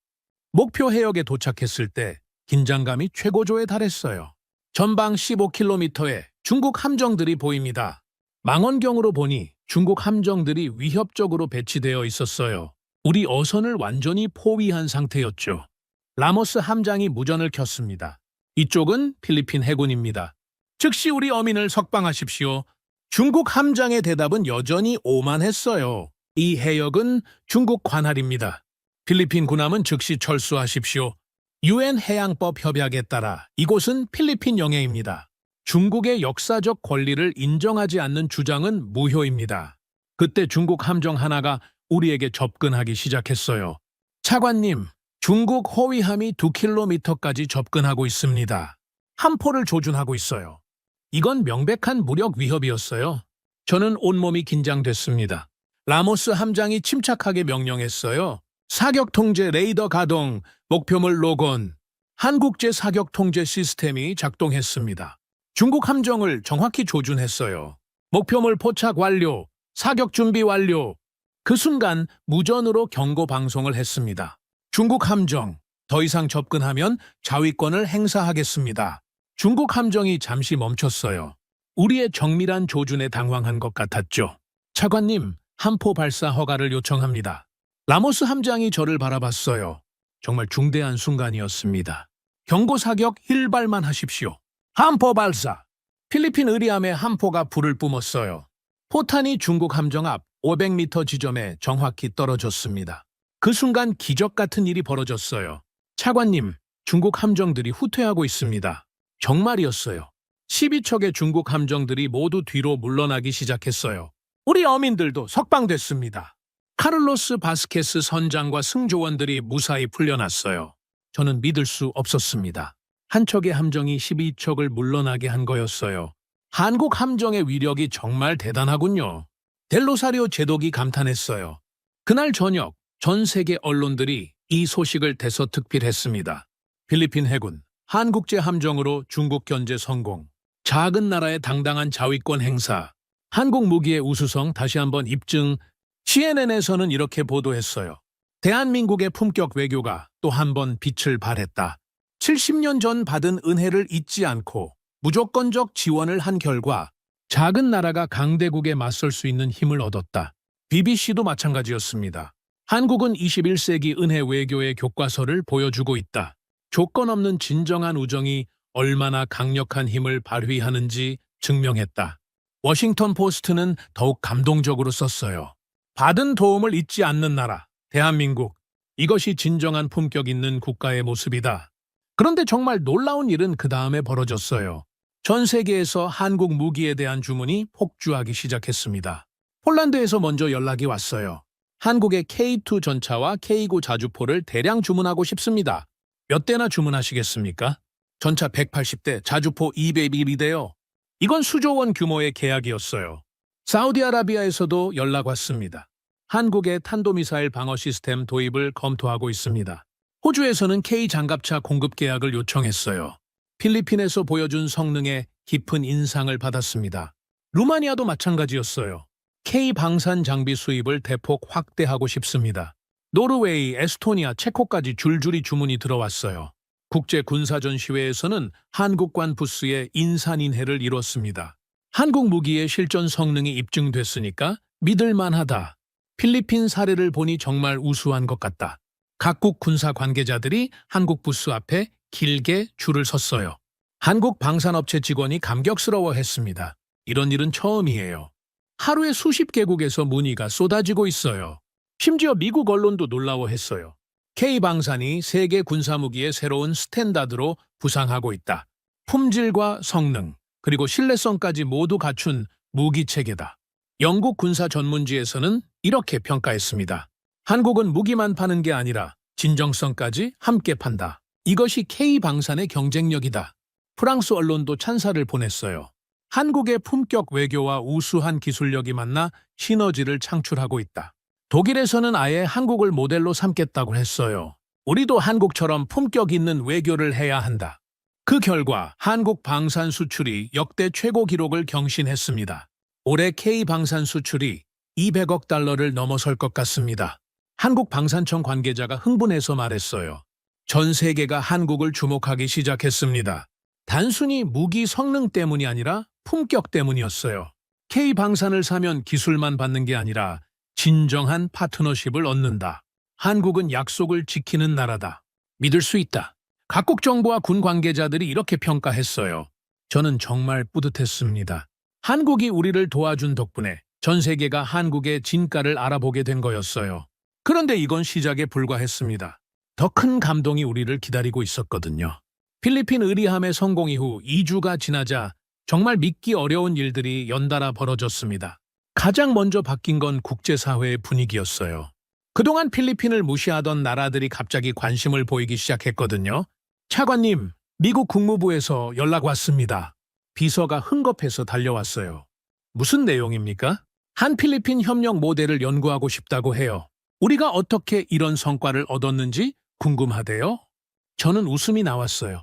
목표 해역에 도착했을 때 긴장감이 최고조에 달했어요. 전방 15km에 중국 함정들이 보입니다. 망원경으로 보니 중국 함정들이 위협적으로 배치되어 있었어요. 우리 어선을 완전히 포위한 상태였죠. 라모스 함장이 무전을 켰습니다. 이쪽은 필리핀 해군입니다. 즉시 우리 어민을 석방하십시오. 중국 함장의 대답은 여전히 오만했어요. 이 해역은 중국 관할입니다. 필리핀 군함은 즉시 철수하십시오. UN 해양법 협약에 따라 이곳은 필리핀 영해입니다. 중국의 역사적 권리를 인정하지 않는 주장은 무효입니다. 그때 중국 함정 하나가 우리에게 접근하기 시작했어요. 차관님, 중국 호위함이 2km까지 접근하고 있습니다. 함포를 조준하고 있어요. 이건 명백한 무력 위협이었어요. 저는 온몸이 긴장됐습니다. 라모스 함장이 침착하게 명령했어요. 사격 통제 레이더 가동, 목표물 로건. 한국제 사격 통제 시스템이 작동했습니다. 중국 함정을 정확히 조준했어요. 목표물 포착 완료, 사격 준비 완료. 그 순간 무전으로 경고 방송을 했습니다. 중국 함정, 더 이상 접근하면 자위권을 행사하겠습니다. 중국 함정이 잠시 멈췄어요. 우리의 정밀한 조준에 당황한 것 같았죠. 차관님, 함포 발사 허가를 요청합니다. 라모스 함장이 저를 바라봤어요. 정말 중대한 순간이었습니다. 경고 사격 1발만 하십시오. 함포 발사! 필리핀 의리함의 함포가 불을 뿜었어요. 포탄이 중국 함정 앞 500m 지점에 정확히 떨어졌습니다. 그 순간 기적 같은 일이 벌어졌어요. 차관님, 중국 함정들이 후퇴하고 있습니다. 정말이었어요. 12척의 중국 함정들이 모두 뒤로 물러나기 시작했어요. 우리 어민들도 석방됐습니다. 카를로스 바스케스 선장과 승조원들이 무사히 풀려났어요. 저는 믿을 수 없었습니다. 한 척의 함정이 12척을 물러나게 한 거였어요. 한국 함정의 위력이 정말 대단하군요. 델로사리오 제독이 감탄했어요. 그날 저녁 전 세계 언론들이 이 소식을 대서특필했습니다. 필리핀 해군, 한국제 함정으로 중국 견제 성공, 작은 나라의 당당한 자위권 행사, 한국 무기의 우수성 다시 한번 입증. CNN에서는 이렇게 보도했어요. 대한민국의 품격 외교가 또 한 번 빛을 발했다. 70년 전 받은 은혜를 잊지 않고 무조건적 지원을 한 결과 작은 나라가 강대국에 맞설 수 있는 힘을 얻었다. BBC도 마찬가지였습니다. 한국은 21세기 은혜 외교의 교과서를 보여주고 있다. 조건 없는 진정한 우정이 얼마나 강력한 힘을 발휘하는지 증명했다. 워싱턴 포스트는 더욱 감동적으로 썼어요. 받은 도움을 잊지 않는 나라, 대한민국. 이것이 진정한 품격 있는 국가의 모습이다. 그런데 정말 놀라운 일은 그 다음에 벌어졌어요. 전 세계에서 한국 무기에 대한 주문이 폭주하기 시작했습니다. 폴란드에서 먼저 연락이 왔어요. 한국의 K2 전차와 K9 자주포를 대량 주문하고 싶습니다. 몇 대나 주문하시겠습니까? 전차 180대, 자주포 201대요. 이건 수조 원 규모의 계약이었어요. 사우디아라비아에서도 연락 왔습니다. 한국의 탄도미사일 방어 시스템 도입을 검토하고 있습니다. 호주에서는 K 장갑차 공급 계약을 요청했어요. 필리핀에서 보여준 성능에 깊은 인상을 받았습니다. 루마니아도 마찬가지였어요. K 방산 장비 수입을 대폭 확대하고 싶습니다. 노르웨이, 에스토니아, 체코까지 줄줄이 주문이 들어왔어요. 국제 군사전시회에서는 한국관 부스에 인산인해를 이뤘습니다. 한국 무기의 실전 성능이 입증됐으니까 믿을만하다. 필리핀 사례를 보니 정말 우수한 것 같다. 각국 군사 관계자들이 한국 부스 앞에 길게 줄을 섰어요. 한국 방산업체 직원이 감격스러워했습니다. 이런 일은 처음이에요. 하루에 수십 개국에서 문의가 쏟아지고 있어요. 심지어 미국 언론도 놀라워했어요. K방산이 세계 군사무기의 새로운 스탠다드로 부상하고 있다. 품질과 성능, 그리고 신뢰성까지 모두 갖춘 무기체계다. 영국 군사 전문지에서는 이렇게 평가했습니다. 한국은 무기만 파는 게 아니라 진정성까지 함께 판다. 이것이 K방산의 경쟁력이다. 프랑스 언론도 찬사를 보냈어요. 한국의 품격 외교와 우수한 기술력이 만나 시너지를 창출하고 있다. 독일에서는 아예 한국을 모델로 삼겠다고 했어요. 우리도 한국처럼 품격 있는 외교를 해야 한다. 그 결과 한국 방산 수출이 역대 최고 기록을 경신했습니다. 올해 K방산 수출이 200억 달러를 넘어설 것 같습니다. 한국 방산청 관계자가 흥분해서 말했어요. 전 세계가 한국을 주목하기 시작했습니다. 단순히 무기 성능 때문이 아니라 품격 때문이었어요. K방산을 사면 기술만 받는 게 아니라 진정한 파트너십을 얻는다. 한국은 약속을 지키는 나라다. 믿을 수 있다. 각국 정부와 군 관계자들이 이렇게 평가했어요. 저는 정말 뿌듯했습니다. 한국이 우리를 도와준 덕분에 전 세계가 한국의 진가를 알아보게 된 거였어요. 그런데 이건 시작에 불과했습니다. 더 큰 감동이 우리를 기다리고 있었거든요. 필리핀 의리함의 성공 이후 2주가 지나자 정말 믿기 어려운 일들이 연달아 벌어졌습니다. 가장 먼저 바뀐 건 국제사회의 분위기였어요. 그동안 필리핀을 무시하던 나라들이 갑자기 관심을 보이기 시작했거든요. 차관님, 미국 국무부에서 연락 왔습니다. 비서가 흥겁해서 달려왔어요. 무슨 내용입니까? 한 필리핀 협력 모델을 연구하고 싶다고 해요. 우리가 어떻게 이런 성과를 얻었는지 궁금하대요. 저는 웃음이 나왔어요.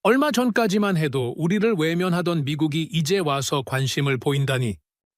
얼마 전까지만 해도 우리를 외면하던 미국이 이제 와서 관심을 보인다니.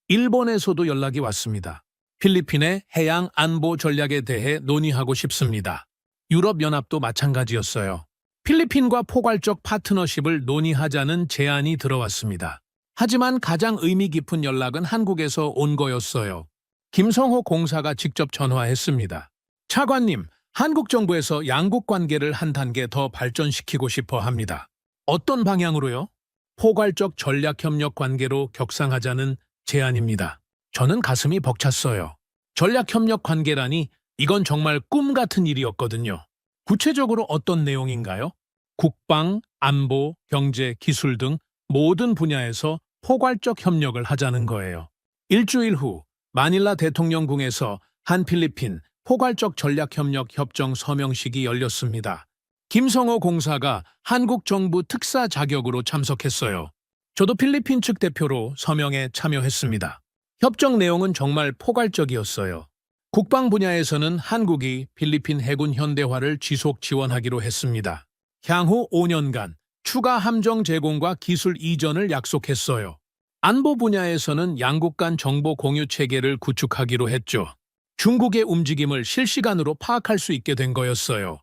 일본에서도 연락이 왔습니다. 필리핀의 해양 안보 전략에 대해 논의하고 싶습니다. 유럽연합도 마찬가지였어요. 필리핀과 포괄적 파트너십을 논의하자는 제안이 들어왔습니다. 하지만 가장 의미 깊은 연락은 한국에서 온 거였어요. 김성호 공사가 직접 전화했습니다. 차관님, 한국 정부에서 양국 관계를 한 단계 더 발전시키고 싶어 합니다. 어떤 방향으로요? 포괄적 전략협력 관계로 격상하자는 제안입니다. 저는 가슴이 벅찼어요. 전략협력 관계라니 이건 정말 꿈 같은 일이었거든요. 구체적으로 어떤 내용인가요? 국방, 안보, 경제, 기술 등 모든 분야에서 포괄적 협력을 하자는 거예요. 일주일 후 마닐라 대통령궁에서 한 필리핀 포괄적 전략협력 협정 서명식이 열렸습니다. 김성호 공사가 한국 정부 특사 자격으로 참석했어요. 저도 필리핀 측 대표로 서명에 참여했습니다. 협정 내용은 정말 포괄적이었어요. 국방 분야에서는 한국이 필리핀 해군 현대화를 지속 지원하기로 했습니다. 향후 5년간 추가 함정 제공과 기술 이전을 약속했어요. 안보 분야에서는 양국 간 정보 공유 체계를 구축하기로 했죠. 중국의 움직임을 실시간으로 파악할 수 있게 된 거였어요.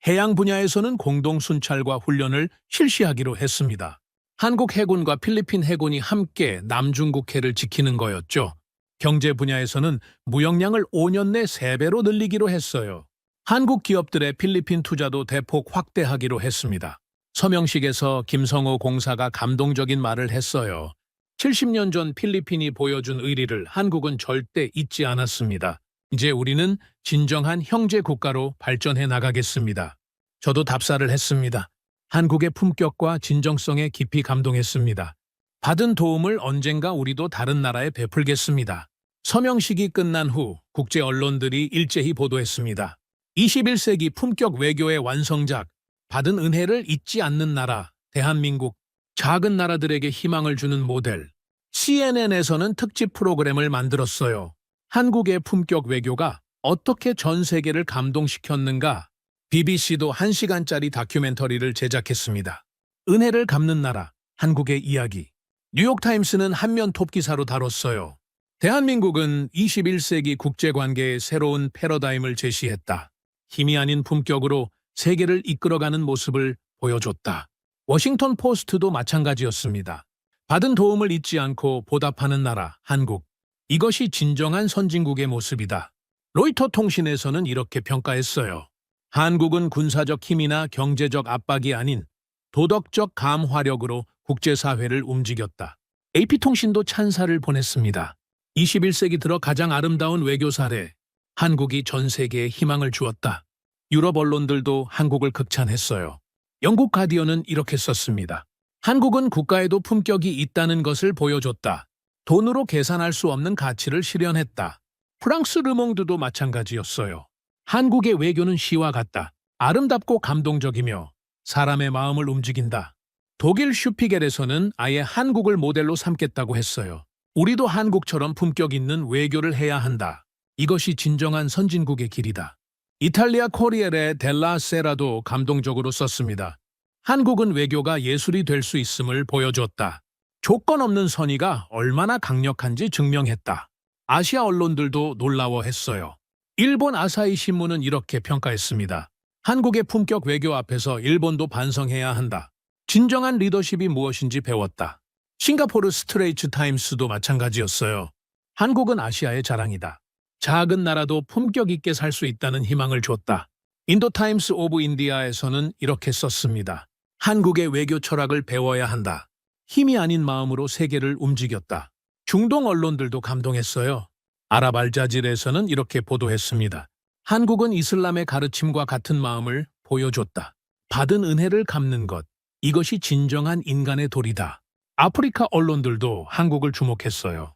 해양 분야에서는 공동 순찰과 훈련을 실시하기로 했습니다. 한국 해군과 필리핀 해군이 함께 남중국해를 지키는 거였죠. 경제 분야에서는 무역량을 5년 내 3배로 늘리기로 했어요. 한국 기업들의 필리핀 투자도 대폭 확대하기로 했습니다. 서명식에서 김성호 공사가 감동적인 말을 했어요. 70년 전 필리핀이 보여준 의리를 한국은 절대 잊지 않았습니다. 이제 우리는 진정한 형제 국가로 발전해 나가겠습니다. 저도 답사를 했습니다. 한국의 품격과 진정성에 깊이 감동했습니다. 받은 도움을 언젠가 우리도 다른 나라에 베풀겠습니다. 서명식이 끝난 후 국제 언론들이 일제히 보도했습니다. 21세기 품격 외교의 완성작, 받은 은혜를 잊지 않는 나라, 대한민국, 작은 나라들에게 희망을 주는 모델. CNN에서는 특집 프로그램을 만들었어요. 한국의 품격 외교가 어떻게 전 세계를 감동시켰는가? BBC도 1시간짜리 다큐멘터리를 제작했습니다. 은혜를 갚는 나라, 한국의 이야기. 뉴욕타임스는 한면 톱기사로 다뤘어요. 대한민국은 21세기 국제관계의 새로운 패러다임을 제시했다. 힘이 아닌 품격으로 세계를 이끌어가는 모습을 보여줬다. 워싱턴 포스트도 마찬가지였습니다. 받은 도움을 잊지 않고 보답하는 나라, 한국. 이것이 진정한 선진국의 모습이다. 로이터 통신에서는 이렇게 평가했어요. 한국은 군사적 힘이나 경제적 압박이 아닌 도덕적 감화력으로 국제사회를 움직였다. AP통신도 찬사를 보냈습니다. 21세기 들어 가장 아름다운 외교 사례. 한국이 전 세계에 희망을 주었다. 유럽 언론들도 한국을 극찬했어요. 영국 가디언은 이렇게 썼습니다. 한국은 국가에도 품격이 있다는 것을 보여줬다. 돈으로 계산할 수 없는 가치를 실현했다. 프랑스 르몽드도 마찬가지였어요. 한국의 외교는 시와 같다. 아름답고 감동적이며 사람의 마음을 움직인다. 독일 슈피겔에서는 아예 한국을 모델로 삼겠다고 했어요. 우리도 한국처럼 품격 있는 외교를 해야 한다. 이것이 진정한 선진국의 길이다. 이탈리아 코리엘의 델라 세라도 감동적으로 썼습니다. 한국은 외교가 예술이 될 수 있음을 보여줬다. 조건 없는 선의가 얼마나 강력한지 증명했다. 아시아 언론들도 놀라워했어요. 일본 아사히 신문은 이렇게 평가했습니다. 한국의 품격 외교 앞에서 일본도 반성해야 한다. 진정한 리더십이 무엇인지 배웠다. 싱가포르 스트레이트 타임스도 마찬가지였어요. 한국은 아시아의 자랑이다. 작은 나라도 품격 있게 살 수 있다는 희망을 줬다. 인도 타임스 오브 인디아에서는 이렇게 썼습니다. 한국의 외교 철학을 배워야 한다. 힘이 아닌 마음으로 세계를 움직였다. 중동 언론들도 감동했어요. 아랍 알자질에서는 이렇게 보도했습니다. 한국은 이슬람의 가르침과 같은 마음을 보여줬다. 받은 은혜를 갚는 것. 이것이 진정한 인간의 도리다. 아프리카 언론들도 한국을 주목했어요.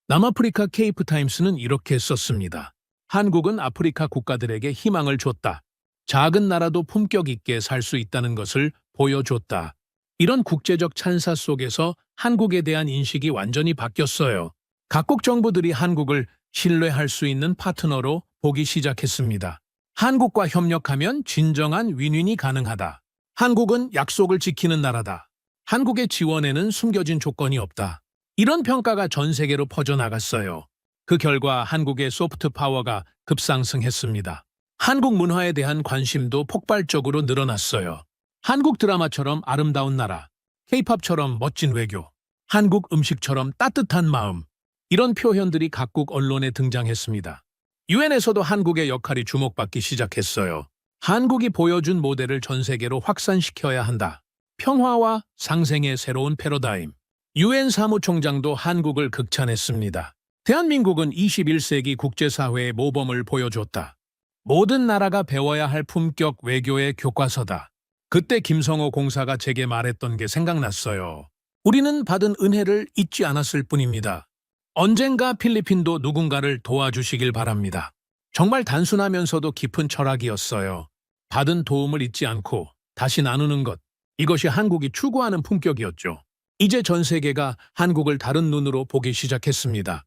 남아프리카 케이프 타임스는 이렇게 썼습니다. 한국은 아프리카 국가들에게 희망을 줬다. 작은 나라도 품격 있게 살 수 있다는 것을 보여줬다. 이런 국제적 찬사 속에서 한국에 대한 인식이 완전히 바뀌었어요. 각국 정부들이 한국을 신뢰할 수 있는 파트너로 보기 시작했습니다. 한국과 협력하면 진정한 윈윈이 가능하다. 한국은 약속을 지키는 나라다. 한국의 지원에는 숨겨진 조건이 없다. 이런 평가가 전 세계로 퍼져나갔어요. 그 결과 한국의 소프트 파워가 급상승했습니다. 한국 문화에 대한 관심도 폭발적으로 늘어났어요. 한국 드라마처럼 아름다운 나라, K-팝처럼 멋진 외교, 한국 음식처럼 따뜻한 마음, 이런 표현들이 각국 언론에 등장했습니다. 유엔에서도 한국의 역할이 주목받기 시작했어요. 한국이 보여준 모델을 전 세계로 확산시켜야 한다. 평화와 상생의 새로운 패러다임. 유엔 사무총장도 한국을 극찬했습니다. 대한민국은 21세기 국제사회의 모범을 보여줬다. 모든 나라가 배워야 할 품격 외교의 교과서다. 그때 김성호 공사가 제게 말했던 게 생각났어요. 우리는 받은 은혜를 잊지 않았을 뿐입니다. 언젠가 필리핀도 누군가를 도와주시길 바랍니다. 정말 단순하면서도 깊은 철학이었어요. 받은 도움을 잊지 않고 다시 나누는 것. 이것이 한국이 추구하는 품격이었죠. 이제 전 세계가 한국을 다른 눈으로 보기 시작했습니다.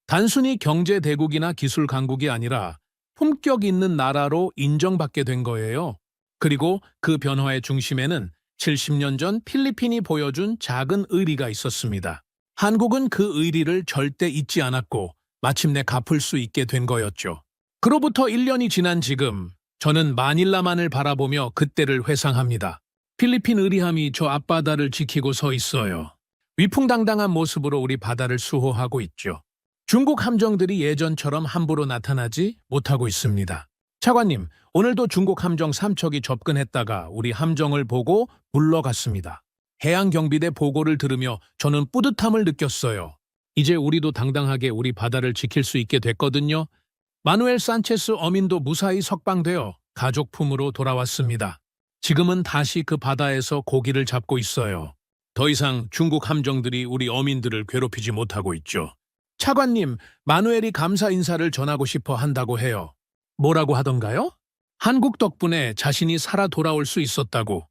단순히 경제 대국이나 기술 강국이 아니라 품격 있는 나라로 인정받게 된 거예요. 그리고 그 변화의 중심에는 70년 전 필리핀이 보여준 작은 의리가 있었습니다. 한국은 그 의리를 절대 잊지 않았고 마침내 갚을 수 있게 된 거였죠. 그로부터 1년이 지난 지금 저는 마닐라만을 바라보며 그때를 회상합니다. 필리핀 의리함이 저 앞바다를 지키고 서 있어요. 위풍당당한 모습으로 우리 바다를 수호하고 있죠. 중국 함정들이 예전처럼 함부로 나타나지 못하고 있습니다. 차관님, 오늘도 중국 함정 3척이 접근했다가 우리 함정을 보고 물러갔습니다. 해양경비대 보고를 들으며 저는 뿌듯함을 느꼈어요. 이제 우리도 당당하게 우리 바다를 지킬 수 있게 됐거든요. 마누엘 산체스 어민도 무사히 석방되어 가족 품으로 돌아왔습니다. 지금은 다시 그 바다에서 고기를 잡고 있어요. 더 이상 중국 함정들이 우리 어민들을 괴롭히지 못하고 있죠. 차관님, 마누엘이 감사 인사를 전하고 싶어 한다고 해요. 뭐라고 하던가요? 한국 덕분에 자신이 살아 돌아올 수 있었다고,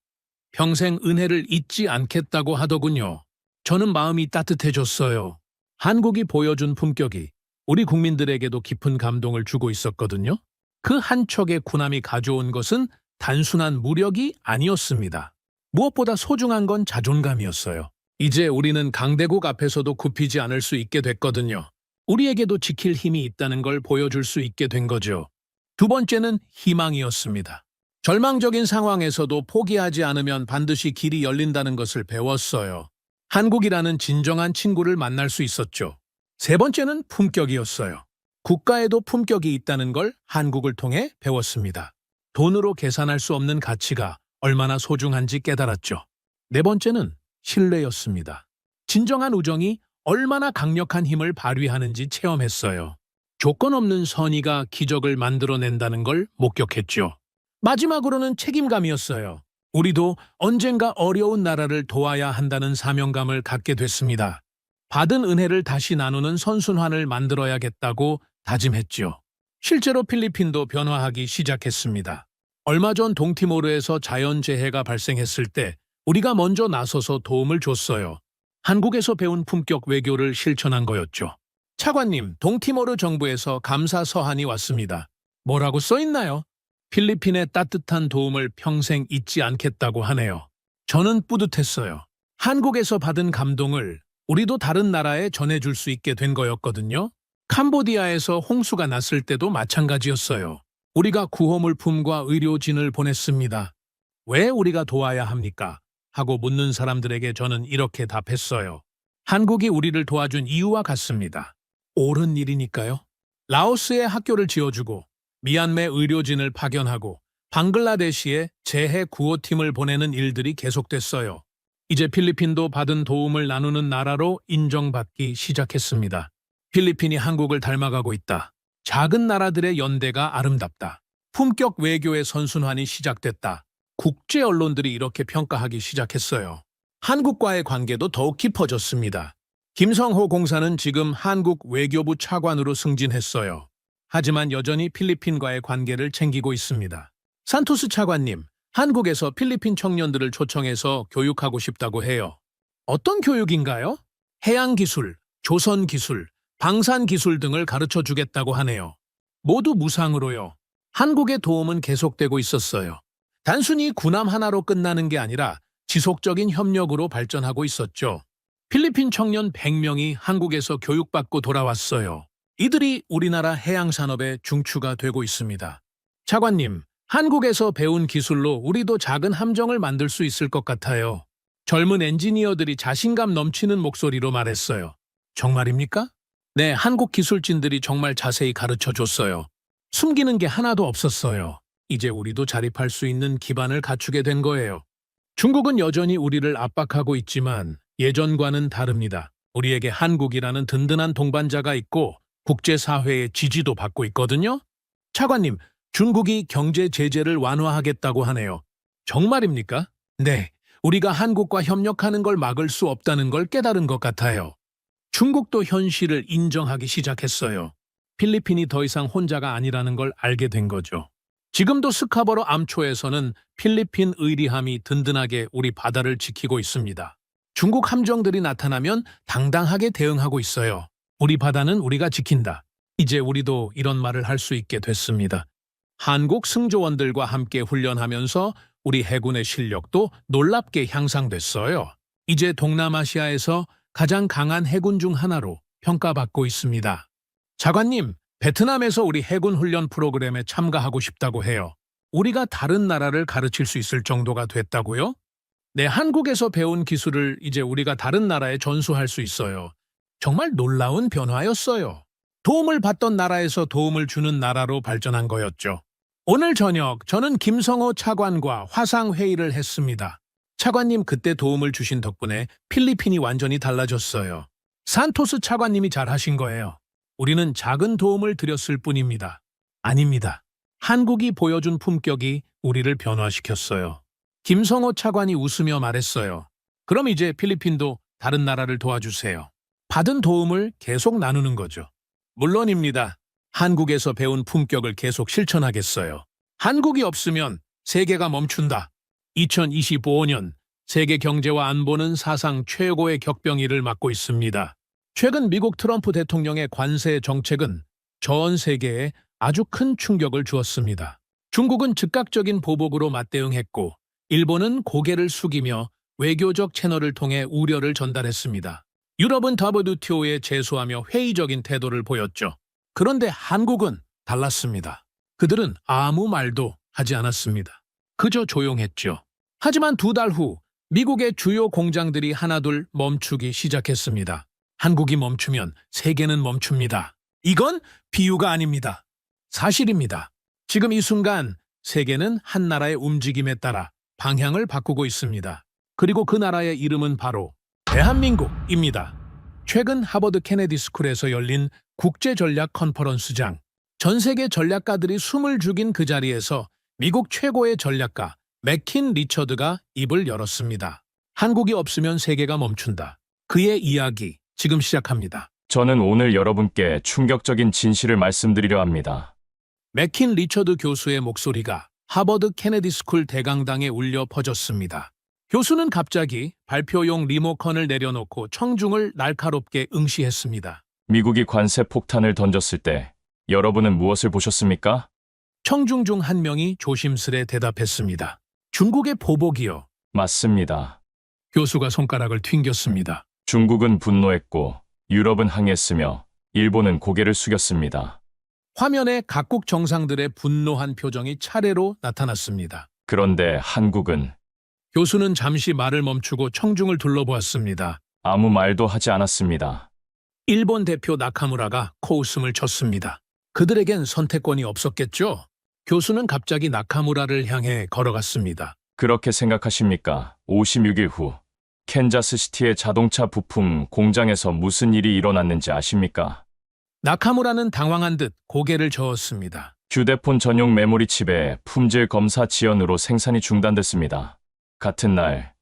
평생 은혜를 잊지 않겠다고 하더군요. 저는 마음이 따뜻해졌어요. 한국이 보여준 품격이 우리 국민들에게도 깊은 감동을 주고 있었거든요. 그 한 척의 군함이 가져온 것은 단순한 무력이 아니었습니다. 무엇보다 소중한 건 자존감이었어요. 이제 우리는 강대국 앞에서도 굽히지 않을 수 있게 됐거든요. 우리에게도 지킬 힘이 있다는 걸 보여줄 수 있게 된 거죠. 두 번째는 희망이었습니다. 절망적인 상황에서도 포기하지 않으면 반드시 길이 열린다는 것을 배웠어요. 한국이라는 진정한 친구를 만날 수 있었죠. 세 번째는 품격이었어요. 국가에도 품격이 있다는 걸 한국을 통해 배웠습니다. 돈으로 계산할 수 없는 가치가 얼마나 소중한지 깨달았죠. 네 번째는 신뢰였습니다. 진정한 우정이 얼마나 강력한 힘을 발휘하는지 체험했어요. 조건 없는 선의가 기적을 만들어낸다는 걸 목격했죠. 마지막으로는 책임감이었어요. 우리도 언젠가 어려운 나라를 도와야 한다는 사명감을 갖게 됐습니다. 받은 은혜를 다시 나누는 선순환을 만들어야겠다고 다짐했죠. 실제로 필리핀도 변화하기 시작했습니다. 얼마 전 동티모르에서 자연재해가 발생했을 때 우리가 먼저 나서서 도움을 줬어요. 한국에서 배운 품격 외교를 실천한 거였죠. 차관님, 동티모르 정부에서 감사 서한이 왔습니다. 뭐라고 써 있나요? 필리핀의 따뜻한 도움을 평생 잊지 않겠다고 하네요. 저는 뿌듯했어요. 한국에서 받은 감동을 우리도 다른 나라에 전해줄 수 있게 된 거였거든요. 캄보디아에서 홍수가 났을 때도 마찬가지였어요. 우리가 구호물품과 의료진을 보냈습니다. 왜 우리가 도와야 합니까? 하고 묻는 사람들에게 저는 이렇게 답했어요. 한국이 우리를 도와준 이유와 같습니다. 옳은 일이니까요. 라오스에 학교를 지어주고 미얀마에 의료진을 파견하고 방글라데시에 재해 구호팀을 보내는 일들이 계속됐어요. 이제 필리핀도 받은 도움을 나누는 나라로 인정받기 시작했습니다. 필리핀이 한국을 닮아가고 있다. 작은 나라들의 연대가 아름답다. 품격 외교의 선순환이 시작됐다. 국제 언론들이 이렇게 평가하기 시작했어요. 한국과의 관계도 더욱 깊어졌습니다. 김성호 공사는 지금 한국 외교부 차관으로 승진했어요. 하지만 여전히 필리핀과의 관계를 챙기고 있습니다. 산토스 차관님, 한국에서 필리핀 청년들을 초청해서 교육하고 싶다고 해요. 어떤 교육인가요? 해양기술, 조선기술, 방산기술 등을 가르쳐 주겠다고 하네요. 모두 무상으로요. 한국의 도움은 계속되고 있었어요. 단순히 군함 하나로 끝나는 게 아니라 지속적인 협력으로 발전하고 있었죠. 필리핀 청년 100명이 한국에서 교육받고 돌아왔어요. 이들이 우리나라 해양산업의 중추가 되고 있습니다. 차관님, 한국에서 배운 기술로 우리도 작은 함정을 만들 수 있을 것 같아요. 젊은 엔지니어들이 자신감 넘치는 목소리로 말했어요. 정말입니까? 네, 한국 기술진들이 정말 자세히 가르쳐 줬어요. 숨기는 게 하나도 없었어요. 이제 우리도 자립할 수 있는 기반을 갖추게 된 거예요. 중국은 여전히 우리를 압박하고 있지만 예전과는 다릅니다. 우리에게 한국이라는 든든한 동반자가 있고 국제사회의 지지도 받고 있거든요. 차관님, 중국이 경제 제재를 완화하겠다고 하네요. 정말입니까? 네, 우리가 한국과 협력하는 걸 막을 수 없다는 걸 깨달은 것 같아요. 중국도 현실을 인정하기 시작했어요. 필리핀이 더 이상 혼자가 아니라는 걸 알게 된 거죠. 지금도 스카버로 암초에서는 필리핀 의리함이 든든하게 우리 바다를 지키고 있습니다. 중국 함정들이 나타나면 당당하게 대응하고 있어요. 우리 바다는 우리가 지킨다. 이제 우리도 이런 말을 할 수 있게 됐습니다. 한국 승조원들과 함께 훈련하면서 우리 해군의 실력도 놀랍게 향상됐어요. 이제 동남아시아에서 가장 강한 해군 중 하나로 평가받고 있습니다. 차관님, 베트남에서 우리 해군 훈련 프로그램에 참가하고 싶다고 해요. 우리가 다른 나라를 가르칠 수 있을 정도가 됐다고요? 네, 한국에서 배운 기술을 이제 우리가 다른 나라에 전수할 수 있어요. 정말 놀라운 변화였어요. 도움을 받던 나라에서 도움을 주는 나라로 발전한 거였죠. 오늘 저녁 저는 김성호 차관과 화상회의를 했습니다. 차관님 그때 도움을 주신 덕분에 필리핀이 완전히 달라졌어요. 산토스 차관님이 잘하신 거예요. 우리는 작은 도움을 드렸을 뿐입니다. 아닙니다. 한국이 보여준 품격이 우리를 변화시켰어요. 김성호 차관이 웃으며 말했어요. 그럼 이제 필리핀도 다른 나라를 도와주세요. 받은 도움을 계속 나누는 거죠. 물론입니다. 한국에서 배운 품격을 계속 실천하겠어요. 한국이 없으면 세계가 멈춘다. 2025년 세계 경제와 안보는 사상 최고의 격변기를 맞고 있습니다. 최근 미국 트럼프 대통령의 관세 정책은 전 세계에 아주 큰 충격을 주었습니다. 중국은 즉각적인 보복으로 맞대응했고 일본은 고개를 숙이며 외교적 채널을 통해 우려를 전달했습니다. 유럽은 WTO에 제소하며 회의적인 태도를 보였죠. 그런데 한국은 달랐습니다. 그들은 아무 말도 하지 않았습니다. 그저 조용했죠. 하지만 2달 후 미국의 주요 공장들이 하나둘 멈추기 시작했습니다. 한국이 멈추면 세계는 멈춥니다. 이건 비유가 아닙니다. 사실입니다. 지금 이 순간 세계는 한 나라의 움직임에 따라 방향을 바꾸고 있습니다. 그리고 그 나라의 이름은 바로 대한민국입니다. 최근 하버드 케네디 스쿨에서 열린 국제전략 컨퍼런스장. 전 세계 전략가들이 숨을 죽인 그 자리에서 미국 최고의 전략가 맥킨 리처드가 입을 열었습니다. 한국이 없으면 세계가 멈춘다. 그의 이야기 지금 시작합니다. 저는 오늘 여러분께 충격적인 진실을 말씀드리려 합니다. 맥킨 리처드 교수의 목소리가 하버드 케네디 스쿨 대강당에 울려 퍼졌습니다. 교수는 갑자기 발표용 리모컨을 내려놓고 청중을 날카롭게 응시했습니다. 미국이 관세 폭탄을 던졌을 때 여러분은 무엇을 보셨습니까? 청중 중 한 명이 조심스레 대답했습니다. 중국의 보복이요. 맞습니다. 교수가 손가락을 튕겼습니다. 중국은 분노했고 유럽은 항의했으며 일본은 고개를 숙였습니다. 화면에 각국 정상들의 분노한 표정이 차례로 나타났습니다. 그런데 한국은 교수는 잠시 말을 멈추고 청중을 둘러보았습니다. 아무 말도 하지 않았습니다. 일본 대표 나카무라가 코웃음을 쳤습니다. 그들에겐 선택권이 없었겠죠? 교수는 갑자기 나카무라를 향해 걸어갔습니다. 그렇게 생각하십니까? 56일 후 캔자스시티의 자동차 부품 공장에서 무슨 일이 일어났는지 아십니까? 나카무라는 당황한 듯 고개를 저었습니다. 휴대폰 전용 메모리 칩의 품질 검사 지연으로 생산이 중단됐습니다. 같은 날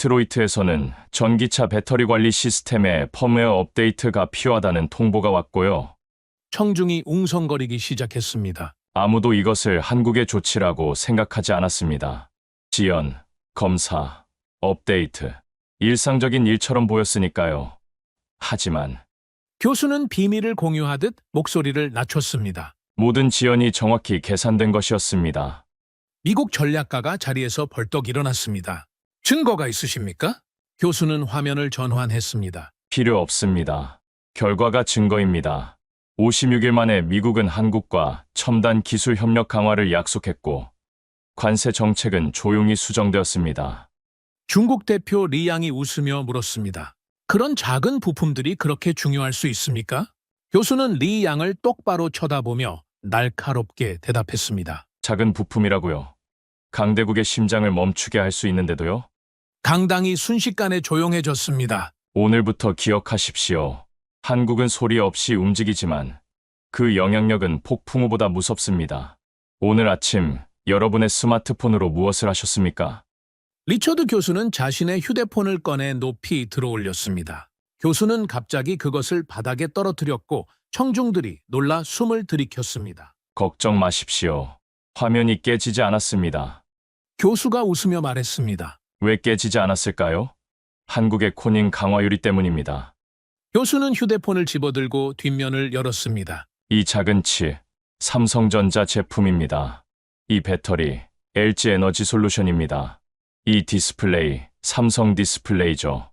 디트로이트에서는 전기차 배터리 관리 시스템의 펌웨어 업데이트가 필요하다는 통보가 왔고요. 청중이 웅성거리기 시작했습니다. 아무도 이것을 한국의 조치라고 생각하지 않았습니다. 지연, 검사, 업데이트, 일상적인 일처럼 보였으니까요. 하지만 교수는 비밀을 공유하듯 목소리를 낮췄습니다. 모든 지연이 정확히 계산된 것이었습니다. 미국 전략가가 자리에서 벌떡 일어났습니다. 증거가 있으십니까? 교수는 화면을 전환했습니다. 필요 없습니다. 결과가 증거입니다. 56일 만에 미국은 한국과 첨단 기술 협력 강화를 약속했고 관세 정책은 조용히 수정되었습니다. 중국 대표 리 양이 웃으며 물었습니다. 그런 작은 부품들이 그렇게 중요할 수 있습니까? 교수는 리 양을 똑바로 쳐다보며 날카롭게 대답했습니다. 작은 부품이라고요. 강대국의 심장을 멈추게 할 수 있는데도요? 강당이 순식간에 조용해졌습니다. 오늘부터 기억하십시오. 한국은 소리 없이 움직이지만 그 영향력은 폭풍우보다 무섭습니다. 오늘 아침 여러분의 스마트폰으로 무엇을 하셨습니까? 리처드 교수는 자신의 휴대폰을 꺼내 높이 들어올렸습니다. 교수는 갑자기 그것을 바닥에 떨어뜨렸고 청중들이 놀라 숨을 들이켰습니다. 걱정 마십시오. 화면이 깨지지 않았습니다. 교수가 웃으며 말했습니다. 왜 깨지지 않았을까요? 한국의 코닝 강화유리 때문입니다. 교수는 휴대폰을 집어들고 뒷면을 열었습니다. 이 작은 칩, 삼성전자 제품입니다. 이 배터리, LG 에너지 솔루션입니다. 이 디스플레이, 삼성 디스플레이죠.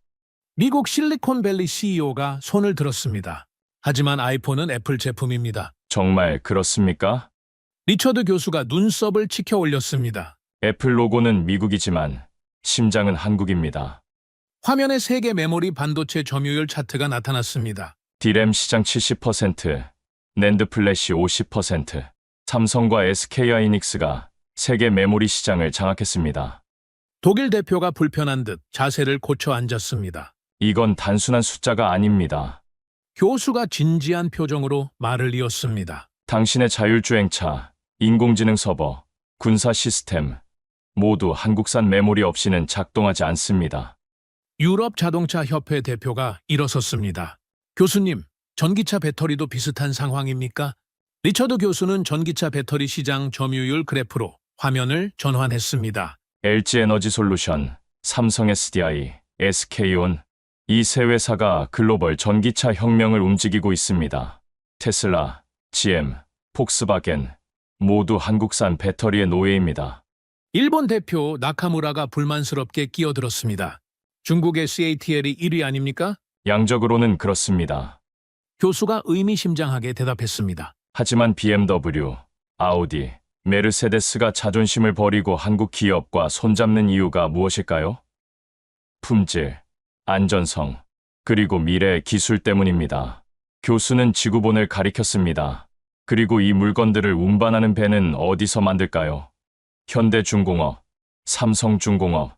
미국 실리콘밸리 CEO가 손을 들었습니다. 하지만 아이폰은 애플 제품입니다. 정말 그렇습니까? 리처드 교수가 눈썹을 치켜 올렸습니다. 애플 로고는 미국이지만 심장은 한국입니다. 화면에 세계 메모리 반도체 점유율 차트가 나타났습니다. D램 시장 70%, 낸드 플래시 50%, 삼성과 SK하이닉스가 세계 메모리 시장을 장악했습니다. 독일 대표가 불편한 듯 자세를 고쳐 앉았습니다. 이건 단순한 숫자가 아닙니다. 교수가 진지한 표정으로 말을 이었습니다. 당신의 자율주행차, 인공지능 서버, 군사 시스템 모두 한국산 메모리 없이는 작동하지 않습니다. 유럽 자동차 협회 대표가 일어섰습니다. 교수님, 전기차 배터리도 비슷한 상황입니까? 리처드 교수는 전기차 배터리 시장 점유율 그래프로 화면을 전환했습니다. LG 에너지 솔루션, 삼성 SDI, SK온 이 세 회사가 글로벌 전기차 혁명을 움직이고 있습니다. 테슬라, GM, 폭스바겐 모두 한국산 배터리의 노예입니다. 일본 대표 나카무라가 불만스럽게 끼어들었습니다. 중국의 CATL이 1위 아닙니까? 양적으로는 그렇습니다. 교수가 의미심장하게 대답했습니다. 하지만 BMW, 아우디, 메르세데스가 자존심을 버리고 한국 기업과 손잡는 이유가 무엇일까요? 품질, 안전성, 그리고 미래의 기술 때문입니다. 교수는 지구본을 가리켰습니다. 그리고 이 물건들을 운반하는 배는 어디서 만들까요? 현대중공업, 삼성중공업,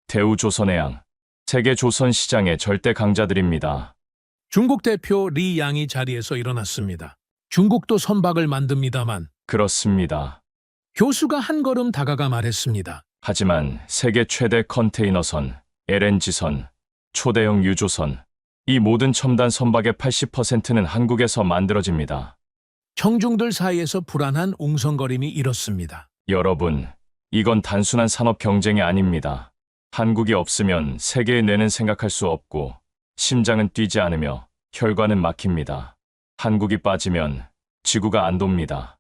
대우조선해양, 세계조선 시장의 절대 강자들입니다. 중국 대표 리 양이 자리에서 일어났습니다. 중국도 선박을 만듭니다만 그렇습니다. 교수가 한 걸음 다가가 말했습니다. 하지만 세계 최대 컨테이너선, LNG선, 초대형 유조선, 이 모든 첨단 선박의 80%는 한국에서 만들어집니다. 청중들 사이에서 불안한 웅성거림이 일었습니다. 여러분, 이건 단순한 산업 경쟁이 아닙니다. 한국이 없으면 세계의 뇌는 생각할 수 없고 심장은 뛰지 않으며 혈관은 막힙니다. 한국이 빠지면 지구가 안 돕니다.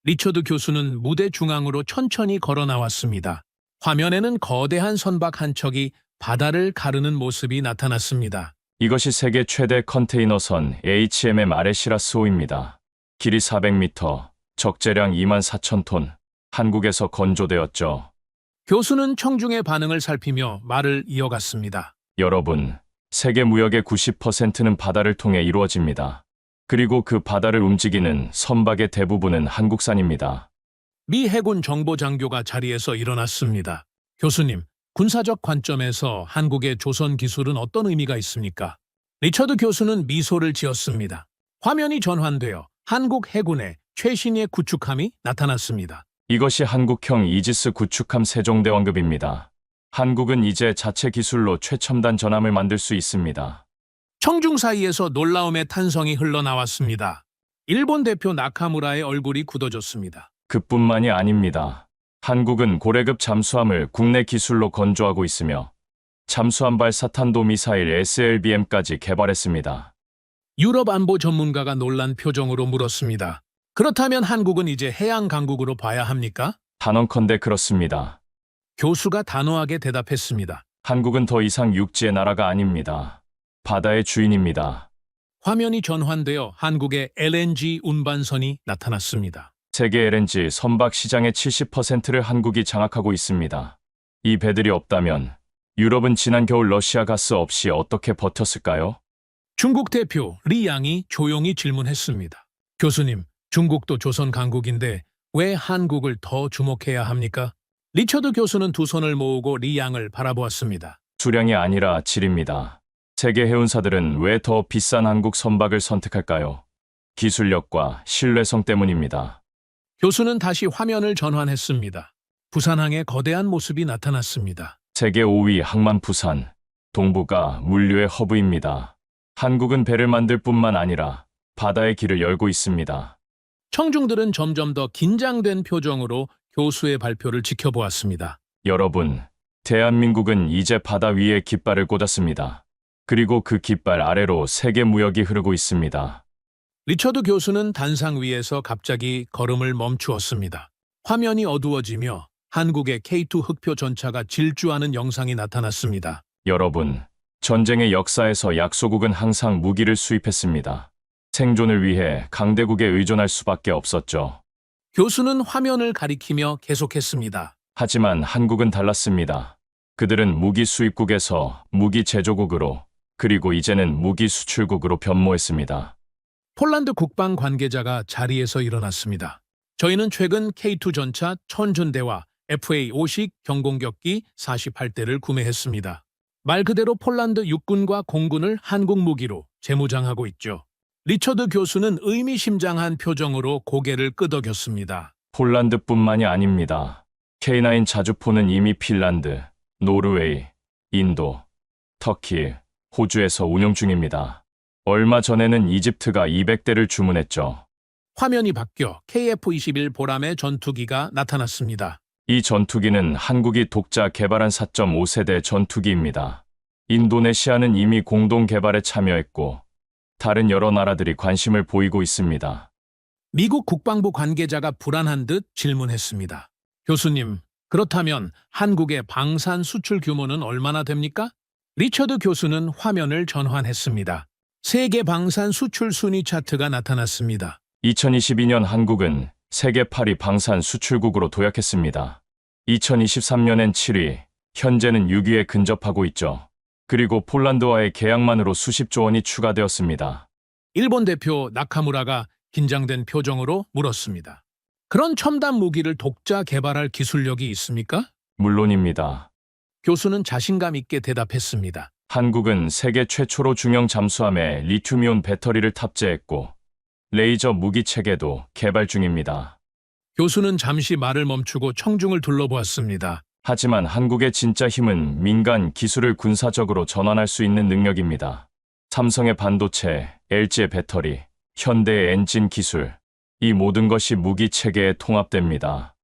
리처드 교수는 무대 중앙으로 천천히 걸어 나왔습니다. 화면에는 거대한 선박 한 척이 바다를 가르는 모습이 나타났습니다. 이것이 세계 최대 컨테이너선 HMM 아레시라스호입니다. 길이 400m, 적재량 24,000톤, 한국에서 건조되었죠. 교수는 청중의 반응을 살피며 말을 이어갔습니다. 여러분, 세계 무역의 90%는 바다를 통해 이루어집니다. 그리고 그 바다를 움직이는 선박의 대부분은 한국산입니다. 미 해군 정보장교가 자리에서 일어났습니다. 교수님, 군사적 관점에서 한국의 조선 기술은 어떤 의미가 있습니까? 리처드 교수는 미소를 지었습니다. 화면이 전환되어 한국 해군의 최신의 구축함이 나타났습니다. 이것이 한국형 이지스 구축함 세종대왕급입니다. 한국은 이제 자체 기술로 최첨단 전함을 만들 수 있습니다. 청중 사이에서 놀라움의 탄성이 흘러나왔습니다. 일본 대표 나카무라의 얼굴이 굳어졌습니다. 그뿐만이 아닙니다. 한국은 고래급 잠수함을 국내 기술로 건조하고 있으며 잠수함 발사탄도 미사일 SLBM까지 개발했습니다. 유럽 안보 전문가가 놀란 표정으로 물었습니다. 그렇다면 한국은 이제 해양 강국으로 봐야 합니까? 단언컨대 그렇습니다. 교수가 단호하게 대답했습니다. 한국은 더 이상 육지의 나라가 아닙니다. 바다의 주인입니다. 화면이 전환되어 한국의 LNG 운반선이 나타났습니다. 세계 LNG 선박 시장의 70%를 한국이 장악하고 있습니다. 이 배들이 없다면 유럽은 지난 겨울 러시아 가스 없이 어떻게 버텼을까요? 중국 대표 리 양이 조용히 질문했습니다. 교수님, 중국도 조선 강국인데 왜 한국을 더 주목해야 합니까? 리처드 교수는 두 손을 모으고 리 양을 바라보았습니다. 수량이 아니라 질입니다. 세계 해운사들은 왜 더 비싼 한국 선박을 선택할까요? 기술력과 신뢰성 때문입니다. 교수는 다시 화면을 전환했습니다. 부산항의 거대한 모습이 나타났습니다. 세계 5위 항만 부산, 동부가 물류의 허브입니다. 한국은 배를 만들 뿐만 아니라 바다의 길을 열고 있습니다. 청중들은 점점 더 긴장된 표정으로 교수의 발표를 지켜보았습니다. 여러분, 대한민국은 이제 바다 위에 깃발을 꽂았습니다. 그리고 그 깃발 아래로 세계 무역이 흐르고 있습니다. 리처드 교수는 단상 위에서 갑자기 걸음을 멈추었습니다. 화면이 어두워지며 한국의 K2 흑표 전차가 질주하는 영상이 나타났습니다. 여러분, 전쟁의 역사에서 약소국은 항상 무기를 수입했습니다. 생존을 위해 강대국에 의존할 수밖에 없었죠. 교수는 화면을 가리키며 계속했습니다. 하지만 한국은 달랐습니다. 그들은 무기 수입국에서 무기 제조국으로, 그리고 이제는 무기 수출국으로 변모했습니다. 폴란드 국방 관계자가 자리에서 일어났습니다. 저희는 최근 K2 전차 1000대와 FA-50 경공격기 48대를 구매했습니다. 말 그대로 폴란드 육군과 공군을 한국 무기로 재무장하고 있죠. 리처드 교수는 의미심장한 표정으로 고개를 끄덕였습니다. 폴란드뿐만이 아닙니다. K9 자주포는 이미 핀란드, 노르웨이, 인도, 터키, 호주에서 운용 중입니다. 얼마 전에는 이집트가 200대를 주문했죠. 화면이 바뀌어 KF-21 보람의 전투기가 나타났습니다. 이 전투기는 한국이 독자 개발한 4.5세대 전투기입니다. 인도네시아는 이미 공동 개발에 참여했고 다른 여러 나라들이 관심을 보이고 있습니다. 미국 국방부 관계자가 불안한 듯 질문했습니다. 교수님, 그렇다면 한국의 방산 수출 규모는 얼마나 됩니까? 리처드 교수는 화면을 전환했습니다. 세계 방산 수출 순위 차트가 나타났습니다. 2022년 한국은 세계 8위 방산 수출국으로 도약했습니다. 2023년엔 7위, 현재는 6위에 근접하고 있죠. 그리고 폴란드와의 계약만으로 수십조 원이 추가되었습니다. 일본 대표 나카무라가 긴장된 표정으로 물었습니다. 그런 첨단 무기를 독자 개발할 기술력이 있습니까? 물론입니다. 교수는 자신감 있게 대답했습니다. 한국은 세계 최초로 중형 잠수함에 리튬이온 배터리를 탑재했고 레이저 무기 체계도 개발 중입니다. 교수는 잠시 말을 멈추고 청중을 둘러보았습니다. 하지만 한국의 진짜 힘은 민간 기술을 군사적으로 전환할 수 있는 능력입니다. 삼성의 반도체, LG의 배터리, 현대의 엔진 기술, 이 모든 것이 무기 체계에 통합됩니다.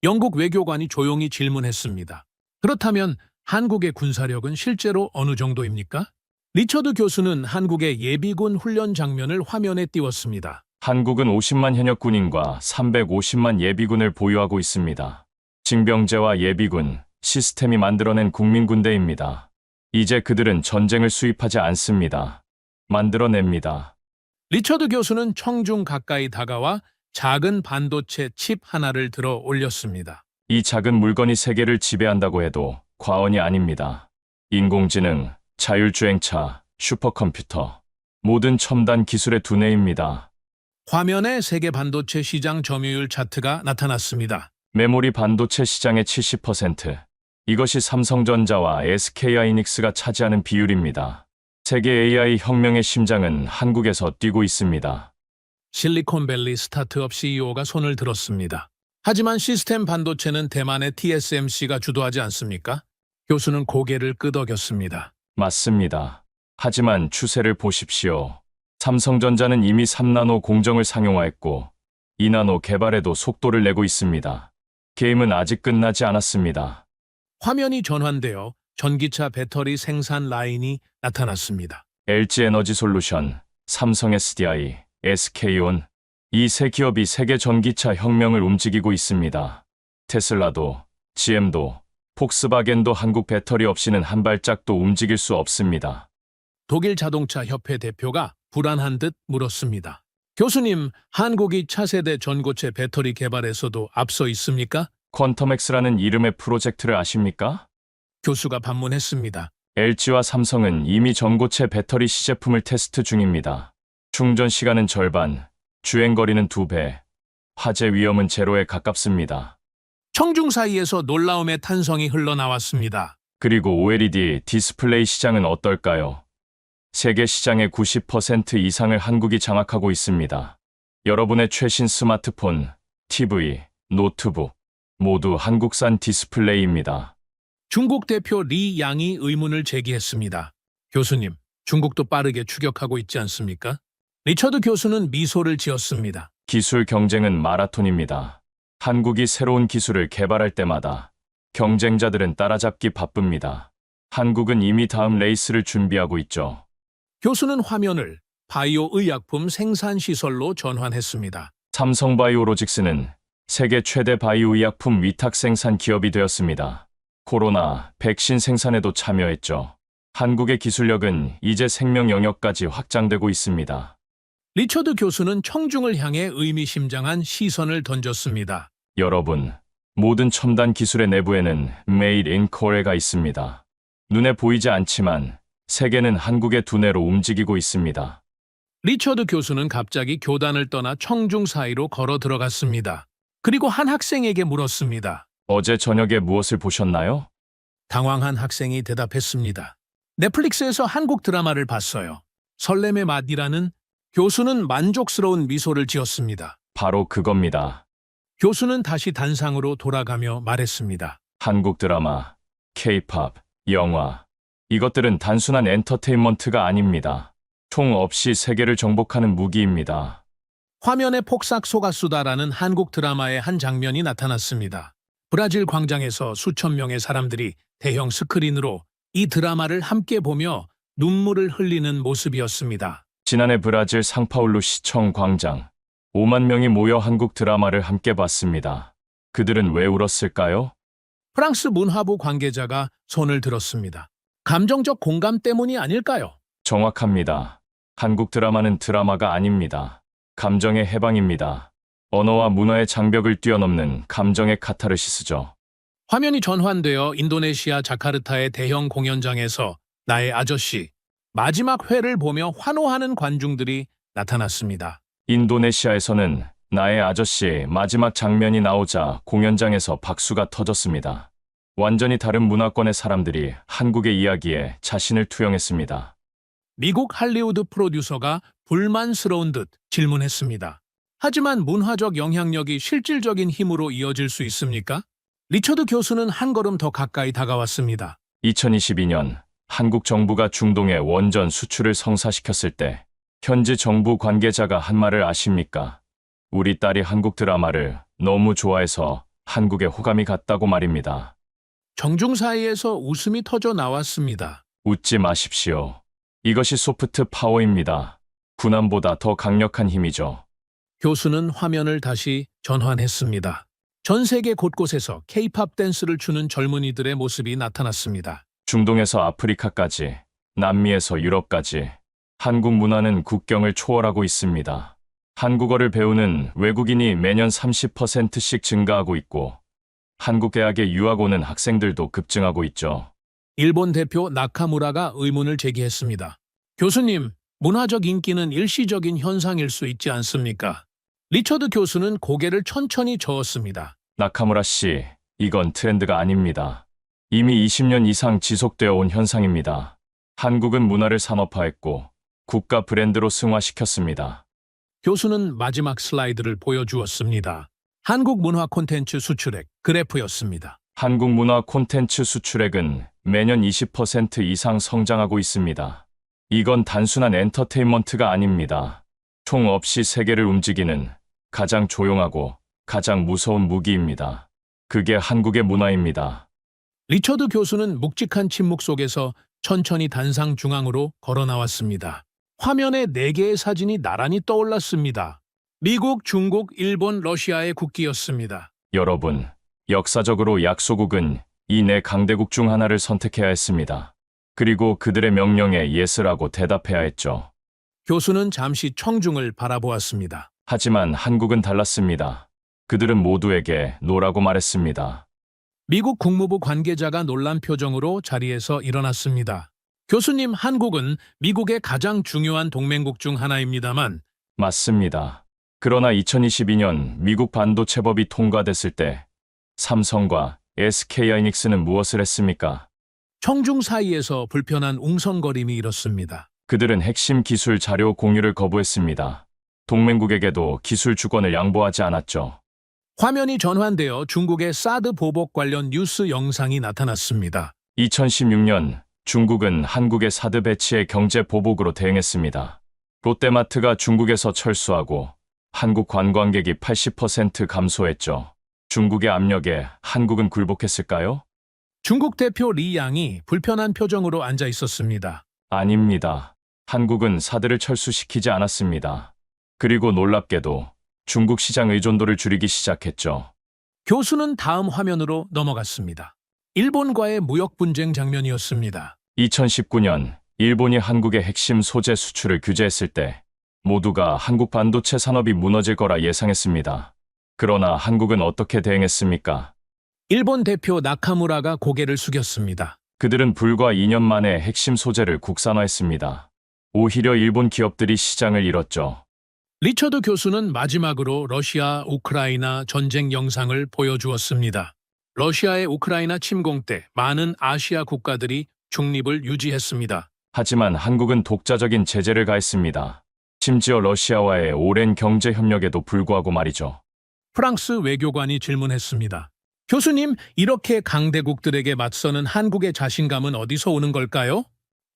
영국 외교관이 조용히 질문했습니다. 그렇다면 한국의 군사력은 실제로 어느 정도입니까? 리처드 교수는 한국의 예비군 훈련 장면을 화면에 띄웠습니다. 한국은 50만 현역 군인과 350만 예비군을 보유하고 있습니다. 징병제와 예비군, 시스템이 만들어낸 국민군대입니다. 이제 그들은 전쟁을 수입하지 않습니다. 만들어냅니다. 리처드 교수는 청중 가까이 다가와 작은 반도체 칩 하나를 들어 올렸습니다. 이 작은 물건이 세계를 지배한다고 해도 과언이 아닙니다. 인공지능, 자율주행차, 슈퍼컴퓨터, 모든 첨단 기술의 두뇌입니다. 화면에 세계 반도체 시장 점유율 차트가 나타났습니다. 메모리 반도체 시장의 70%, 이것이 삼성전자와 SK하이닉스가 차지하는 비율입니다. 세계 AI 혁명의 심장은 한국에서 뛰고 있습니다. 실리콘밸리 스타트업 CEO가 손을 들었습니다. 하지만 시스템 반도체는 대만의 TSMC가 주도하지 않습니까? 교수는 고개를 끄덕였습니다. 맞습니다. 하지만 추세를 보십시오. 삼성전자는 이미 3나노 공정을 상용화했고 2나노 개발에도 속도를 내고 있습니다. 게임은 아직 끝나지 않았습니다. 화면이 전환되어 전기차 배터리 생산 라인이 나타났습니다. LG에너지솔루션, 삼성 SDI, SK온, 이 세 기업이 세계 전기차 혁명을 움직이고 있습니다. 테슬라도, GM도, 폭스바겐도 한국 배터리 없이는 한 발짝도 움직일 수 없습니다. 독일 자동차 협회 대표가 불안한 듯 물었습니다. 교수님, 한국이 차세대 전고체 배터리 개발에서도 앞서 있습니까? 퀀텀엑스라는 이름의 프로젝트를 아십니까? 교수가 반문했습니다. LG와 삼성은 이미 전고체 배터리 시제품을 테스트 중입니다. 충전 시간은 절반, 주행거리는 2배, 화재 위험은 제로에 가깝습니다. 청중 사이에서 놀라움의 탄성이 흘러나왔습니다. 그리고 OLED 디스플레이 시장은 어떨까요? 세계 시장의 90% 이상을 한국이 장악하고 있습니다. 여러분의 최신 스마트폰, TV, 노트북, 모두 한국산 디스플레이입니다. 중국 대표 리 양이 의문을 제기했습니다. 교수님, 중국도 빠르게 추격하고 있지 않습니까? 리처드 교수는 미소를 지었습니다. 기술 경쟁은 마라톤입니다. 한국이 새로운 기술을 개발할 때마다 경쟁자들은 따라잡기 바쁩니다. 한국은 이미 다음 레이스를 준비하고 있죠. 교수는 화면을 바이오 의약품 생산 시설로 전환했습니다. 삼성바이오로직스는 세계 최대 바이오 의약품 위탁 생산 기업이 되었습니다. 코로나, 백신 생산에도 참여했죠. 한국의 기술력은 이제 생명 영역까지 확장되고 있습니다. 리처드 교수는 청중을 향해 의미심장한 시선을 던졌습니다. 여러분, 모든 첨단 기술의 내부에는 Made in Korea가 있습니다. 눈에 보이지 않지만 세계는 한국의 두뇌로 움직이고 있습니다. 리처드 교수는 갑자기 교단을 떠나 청중 사이로 걸어 들어갔습니다. 그리고 한 학생에게 물었습니다. 어제 저녁에 무엇을 보셨나요? 당황한 학생이 대답했습니다. 넷플릭스에서 한국 드라마를 봤어요. 설렘의 맛이라는. 교수는 만족스러운 미소를 지었습니다. 바로 그겁니다. 교수는 다시 단상으로 돌아가며 말했습니다. 한국 드라마, K-팝, 영화, 이것들은 단순한 엔터테인먼트가 아닙니다. 총 없이 세계를 정복하는 무기입니다. 화면에 폭삭 속았수다라는 한국 드라마의 한 장면이 나타났습니다. 브라질 광장에서 수천 명의 사람들이 대형 스크린으로 이 드라마를 함께 보며 눈물을 흘리는 모습이었습니다. 지난해 브라질 상파울루 시청 광장, 5만 명이 모여 한국 드라마를 함께 봤습니다. 그들은 왜 울었을까요? 프랑스 문화부 관계자가 손을 들었습니다. 감정적 공감 때문이 아닐까요? 정확합니다. 한국 드라마는 드라마가 아닙니다. 감정의 해방입니다. 언어와 문화의 장벽을 뛰어넘는 감정의 카타르시스죠. 화면이 전환되어 인도네시아 자카르타의 대형 공연장에서 나의 아저씨, 마지막 회를 보며 환호하는 관중들이 나타났습니다. 인도네시아에서는 나의 아저씨 마지막 장면이 나오자 공연장에서 박수가 터졌습니다. 완전히 다른 문화권의 사람들이 한국의 이야기에 자신을 투영했습니다. 미국 할리우드 프로듀서가 불만스러운 듯 질문했습니다. 하지만 문화적 영향력이 실질적인 힘으로 이어질 수 있습니까? 리처드 교수는 한 걸음 더 가까이 다가왔습니다. 2022년 한국 정부가 중동의 원전 수출을 성사시켰을 때 현지 정부 관계자가 한 말을 아십니까? 우리 딸이 한국 드라마를 너무 좋아해서 한국에 호감이 갔다고 말입니다. 정중 사이에서 웃음이 터져 나왔습니다. 웃지 마십시오. 이것이 소프트 파워입니다. 군함보다 더 강력한 힘이죠. 교수는 화면을 다시 전환했습니다. 전 세계 곳곳에서 K-팝 댄스를 추는 젊은이들의 모습이 나타났습니다. 중동에서 아프리카까지, 남미에서 유럽까지 한국 문화는 국경을 초월하고 있습니다. 한국어를 배우는 외국인이 매년 30%씩 증가하고 있고 한국 대학에 유학 오는 학생들도 급증하고 있죠. 일본 대표 나카무라가 의문을 제기했습니다. 교수님, 문화적 인기는 일시적인 현상일 수 있지 않습니까? 리처드 교수는 고개를 천천히 저었습니다. 나카무라 씨, 이건 트렌드가 아닙니다. 이미 20년 이상 지속되어 온 현상입니다. 한국은 문화를 산업화했고 국가 브랜드로 승화시켰습니다. 교수는 마지막 슬라이드를 보여주었습니다. 한국 문화 콘텐츠 수출액 그래프였습니다. 한국 문화 콘텐츠 수출액은 매년 20% 이상 성장하고 있습니다. 이건 단순한 엔터테인먼트가 아닙니다. 총 없이 세계를 움직이는 가장 조용하고 가장 무서운 무기입니다. 그게 한국의 문화입니다. 리처드 교수는 묵직한 침묵 속에서 천천히 단상 중앙으로 걸어 나왔습니다. 화면에 4개의 사진이 나란히 떠올랐습니다. 미국, 중국, 일본, 러시아의 국기였습니다. 여러분, 역사적으로 약소국은 이 네 강대국 중 하나를 선택해야 했습니다. 그리고 그들의 명령에 예스라고 대답해야 했죠. 교수는 잠시 청중을 바라보았습니다. 하지만 한국은 달랐습니다. 그들은 모두에게 노라고 말했습니다. 미국 국무부 관계자가 놀란 표정으로 자리에서 일어났습니다. 교수님, 한국은 미국의 가장 중요한 동맹국 중 하나입니다만 맞습니다. 그러나 2022년 미국 반도체법이 통과됐을 때 삼성과 SK하이닉스는 무엇을 했습니까? 청중 사이에서 불편한 웅성거림이 일었습니다. 그들은 핵심 기술 자료 공유를 거부했습니다. 동맹국에게도 기술 주권을 양보하지 않았죠. 화면이 전환되어 중국의 사드 보복 관련 뉴스 영상이 나타났습니다. 2016년 중국은 한국의 사드 배치에 경제 보복으로 대응했습니다. 롯데마트가 중국에서 철수하고 한국 관광객이 80% 감소했죠. 중국의 압력에 한국은 굴복했을까요? 중국 대표 리 양이 불편한 표정으로 앉아 있었습니다. 아닙니다. 한국은 사드를 철수시키지 않았습니다. 그리고 놀랍게도 중국 시장 의존도를 줄이기 시작했죠. 교수는 다음 화면으로 넘어갔습니다. 일본과의 무역 분쟁 장면이었습니다. 2019년 일본이 한국의 핵심 소재 수출을 규제했을 때 모두가 한국 반도체 산업이 무너질 거라 예상했습니다. 그러나 한국은 어떻게 대응했습니까? 일본 대표 나카무라가 고개를 숙였습니다. 그들은 불과 2년 만에 핵심 소재를 국산화했습니다. 오히려 일본 기업들이 시장을 잃었죠. 리처드 교수는 마지막으로 러시아, 우크라이나 전쟁 영상을 보여주었습니다. 러시아의 우크라이나 침공 때 많은 아시아 국가들이 중립을 유지했습니다. 하지만 한국은 독자적인 제재를 가했습니다. 심지어 러시아와의 오랜 경제 협력에도 불구하고 말이죠. 프랑스 외교관이 질문했습니다. 교수님, 이렇게 강대국들에게 맞서는 한국의 자신감은 어디서 오는 걸까요?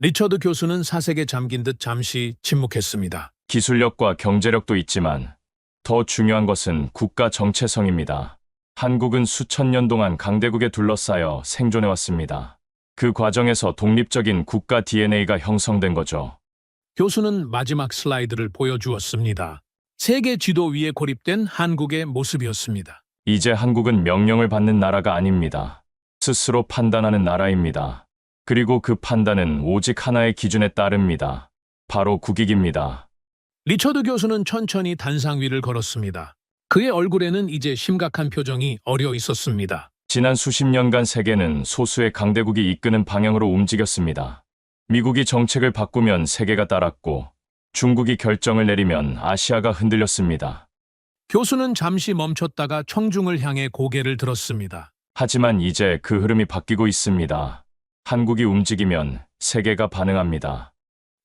리처드 교수는 사색에 잠긴 듯 잠시 침묵했습니다. 기술력과 경제력도 있지만 더 중요한 것은 국가 정체성입니다. 한국은 수천 년 동안 강대국에 둘러싸여 생존해왔습니다. 그 과정에서 독립적인 국가 DNA가 형성된 거죠. 교수는 마지막 슬라이드를 보여주었습니다. 세계 지도 위에 고립된 한국의 모습이었습니다. 이제 한국은 명령을 받는 나라가 아닙니다. 스스로 판단하는 나라입니다. 그리고 그 판단은 오직 하나의 기준에 따릅니다. 바로 국익입니다. 리처드 교수는 천천히 단상 위를 걸었습니다. 그의 얼굴에는 이제 심각한 표정이 어려 있었습니다. 지난 수십 년간 세계는 소수의 강대국이 이끄는 방향으로 움직였습니다. 미국이 정책을 바꾸면 세계가 따랐고 중국이 결정을 내리면 아시아가 흔들렸습니다. 교수는 잠시 멈췄다가 청중을 향해 고개를 들었습니다. 하지만 이제 그 흐름이 바뀌고 있습니다. 한국이 움직이면 세계가 반응합니다.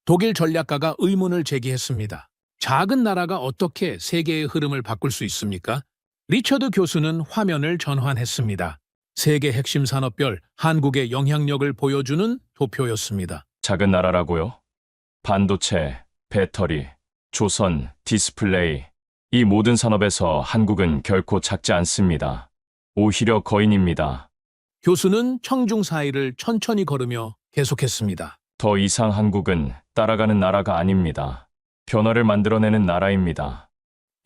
독일 전략가가 의문을 제기했습니다. 작은 나라가 어떻게 세계의 흐름을 바꿀 수 있습니까? 리처드 교수는 화면을 전환했습니다. 세계 핵심 산업별 한국의 영향력을 보여주는 도표였습니다. 작은 나라라고요? 반도체, 배터리, 조선, 디스플레이. 이 모든 산업에서 한국은 결코 작지 않습니다. 오히려 거인입니다. 교수는 청중 사이를 천천히 걸으며 계속했습니다. 더 이상 한국은 따라가는 나라가 아닙니다. 변화를 만들어내는 나라입니다.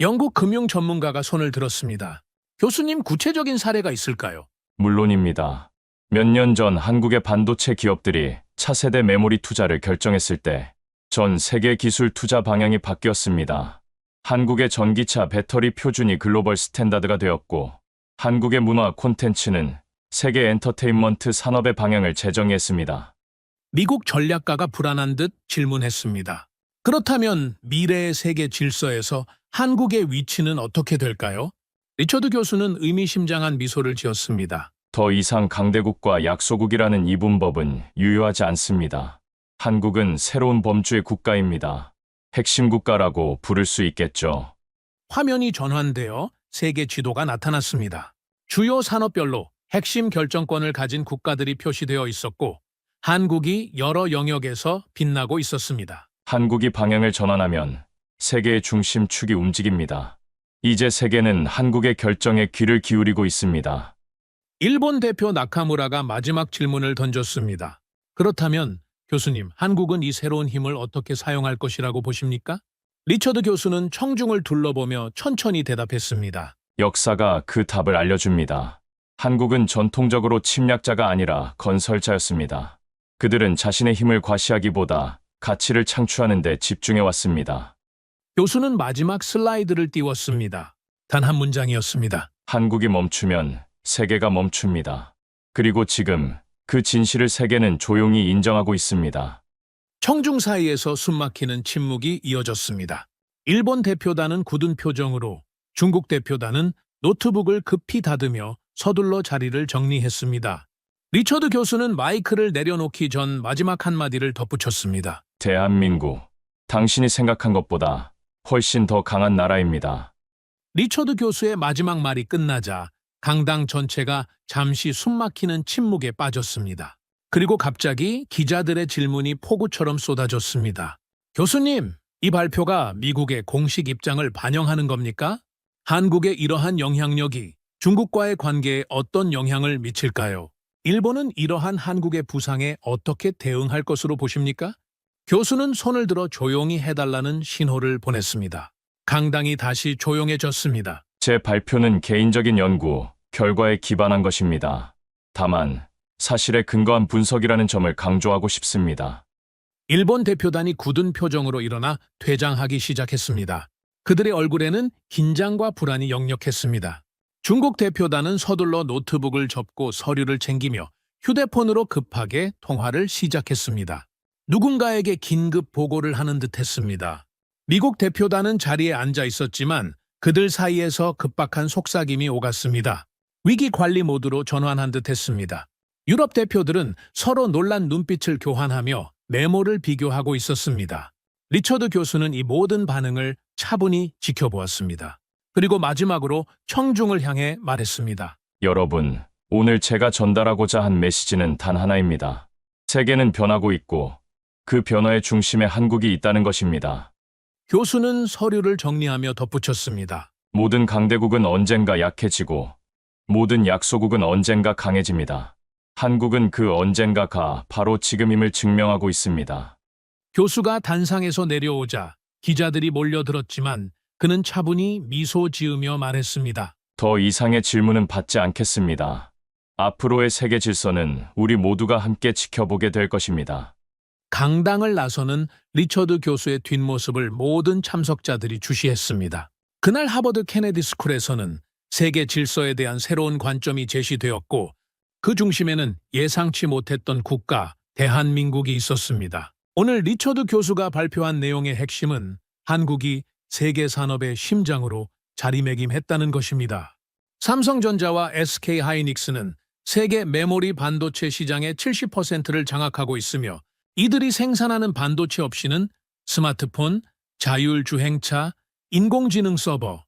영국 금융 전문가가 손을 들었습니다. 교수님, 구체적인 사례가 있을까요? 물론입니다. 몇 년 전 한국의 반도체 기업들이 차세대 메모리 투자를 결정했을 때 전 세계 기술 투자 방향이 바뀌었습니다. 한국의 전기차 배터리 표준이 글로벌 스탠다드가 되었고 한국의 문화 콘텐츠는 세계 엔터테인먼트 산업의 방향을 재정의했습니다. 미국 전략가가 불안한 듯 질문했습니다. 그렇다면 미래의 세계 질서에서 한국의 위치는 어떻게 될까요? 리처드 교수는 의미심장한 미소를 지었습니다. 더 이상 강대국과 약소국이라는 이분법은 유효하지 않습니다. 한국은 새로운 범주의 국가입니다. 핵심 국가라고 부를 수 있겠죠. 화면이 전환되어 세계 지도가 나타났습니다. 주요 산업별로 핵심 결정권을 가진 국가들이 표시되어 있었고 한국이 여러 영역에서 빛나고 있었습니다. 한국이 방향을 전환하면 세계의 중심축이 움직입니다. 이제 세계는 한국의 결정에 귀를 기울이고 있습니다. 일본 대표 나카무라가 마지막 질문을 던졌습니다. 그렇다면 교수님, 한국은 이 새로운 힘을 어떻게 사용할 것이라고 보십니까? 리처드 교수는 청중을 둘러보며 천천히 대답했습니다. 역사가 그 답을 알려줍니다. 한국은 전통적으로 침략자가 아니라 건설자였습니다. 그들은 자신의 힘을 과시하기보다 가치를 창출하는 데 집중해 왔습니다. 교수는 마지막 슬라이드를 띄웠습니다. 단 한 문장이었습니다. 한국이 멈추면 세계가 멈춥니다. 그리고 지금 그 진실을 세계는 조용히 인정하고 있습니다. 청중 사이에서 숨막히는 침묵이 이어졌습니다. 일본 대표단은 굳은 표정으로, 중국 대표단은 노트북을 급히 닫으며 서둘러 자리를 정리했습니다. 리처드 교수는 마이크를 내려놓기 전 마지막 한마디를 덧붙였습니다. 대한민국, 당신이 생각한 것보다 훨씬 더 강한 나라입니다. 리처드 교수의 마지막 말이 끝나자 강당 전체가 잠시 숨막히는 침묵에 빠졌습니다. 그리고 갑자기 기자들의 질문이 폭우처럼 쏟아졌습니다. 교수님, 이 발표가 미국의 공식 입장을 반영하는 겁니까? 한국의 이러한 영향력이 중국과의 관계에 어떤 영향을 미칠까요? 일본은 이러한 한국의 부상에 어떻게 대응할 것으로 보십니까? 교수는 손을 들어 조용히 해달라는 신호를 보냈습니다. 강당이 다시 조용해졌습니다. 제 발표는 개인적인 연구, 결과에 기반한 것입니다. 다만 사실에 근거한 분석이라는 점을 강조하고 싶습니다. 일본 대표단이 굳은 표정으로 일어나 퇴장하기 시작했습니다. 그들의 얼굴에는 긴장과 불안이 역력했습니다. 중국 대표단은 서둘러 노트북을 접고 서류를 챙기며 휴대폰으로 급하게 통화를 시작했습니다. 누군가에게 긴급 보고를 하는 듯했습니다. 미국 대표단은 자리에 앉아 있었지만 그들 사이에서 급박한 속삭임이 오갔습니다. 위기 관리 모드로 전환한 듯했습니다. 유럽 대표들은 서로 놀란 눈빛을 교환하며 메모를 비교하고 있었습니다. 리처드 교수는 이 모든 반응을 차분히 지켜보았습니다. 그리고 마지막으로 청중을 향해 말했습니다. 여러분, 오늘 제가 전달하고자 한 메시지는 단 하나입니다. 세계는 변하고 있고 그 변화의 중심에 한국이 있다는 것입니다. 교수는 서류를 정리하며 덧붙였습니다. 모든 강대국은 언젠가 약해지고 모든 약소국은 언젠가 강해집니다. 한국은 그 언젠가가 바로 지금임을 증명하고 있습니다. 교수가 단상에서 내려오자 기자들이 몰려들었지만 그는 차분히 미소 지으며 말했습니다. 더 이상의 질문은 받지 않겠습니다. 앞으로의 세계 질서는 우리 모두가 함께 지켜보게 될 것입니다. 강당을 나서는 리처드 교수의 뒷모습을 모든 참석자들이 주시했습니다. 그날 하버드 케네디 스쿨에서는 세계 질서에 대한 새로운 관점이 제시되었고 그 중심에는 예상치 못했던 국가, 대한민국이 있었습니다. 오늘 리처드 교수가 발표한 내용의 핵심은 한국이 세계 산업의 심장으로 자리매김했다는 것입니다. 삼성전자와 SK하이닉스는 세계 메모리 반도체 시장의 70%를 장악하고 있으며 이들이 생산하는 반도체 없이는 스마트폰, 자율주행차, 인공지능 서버,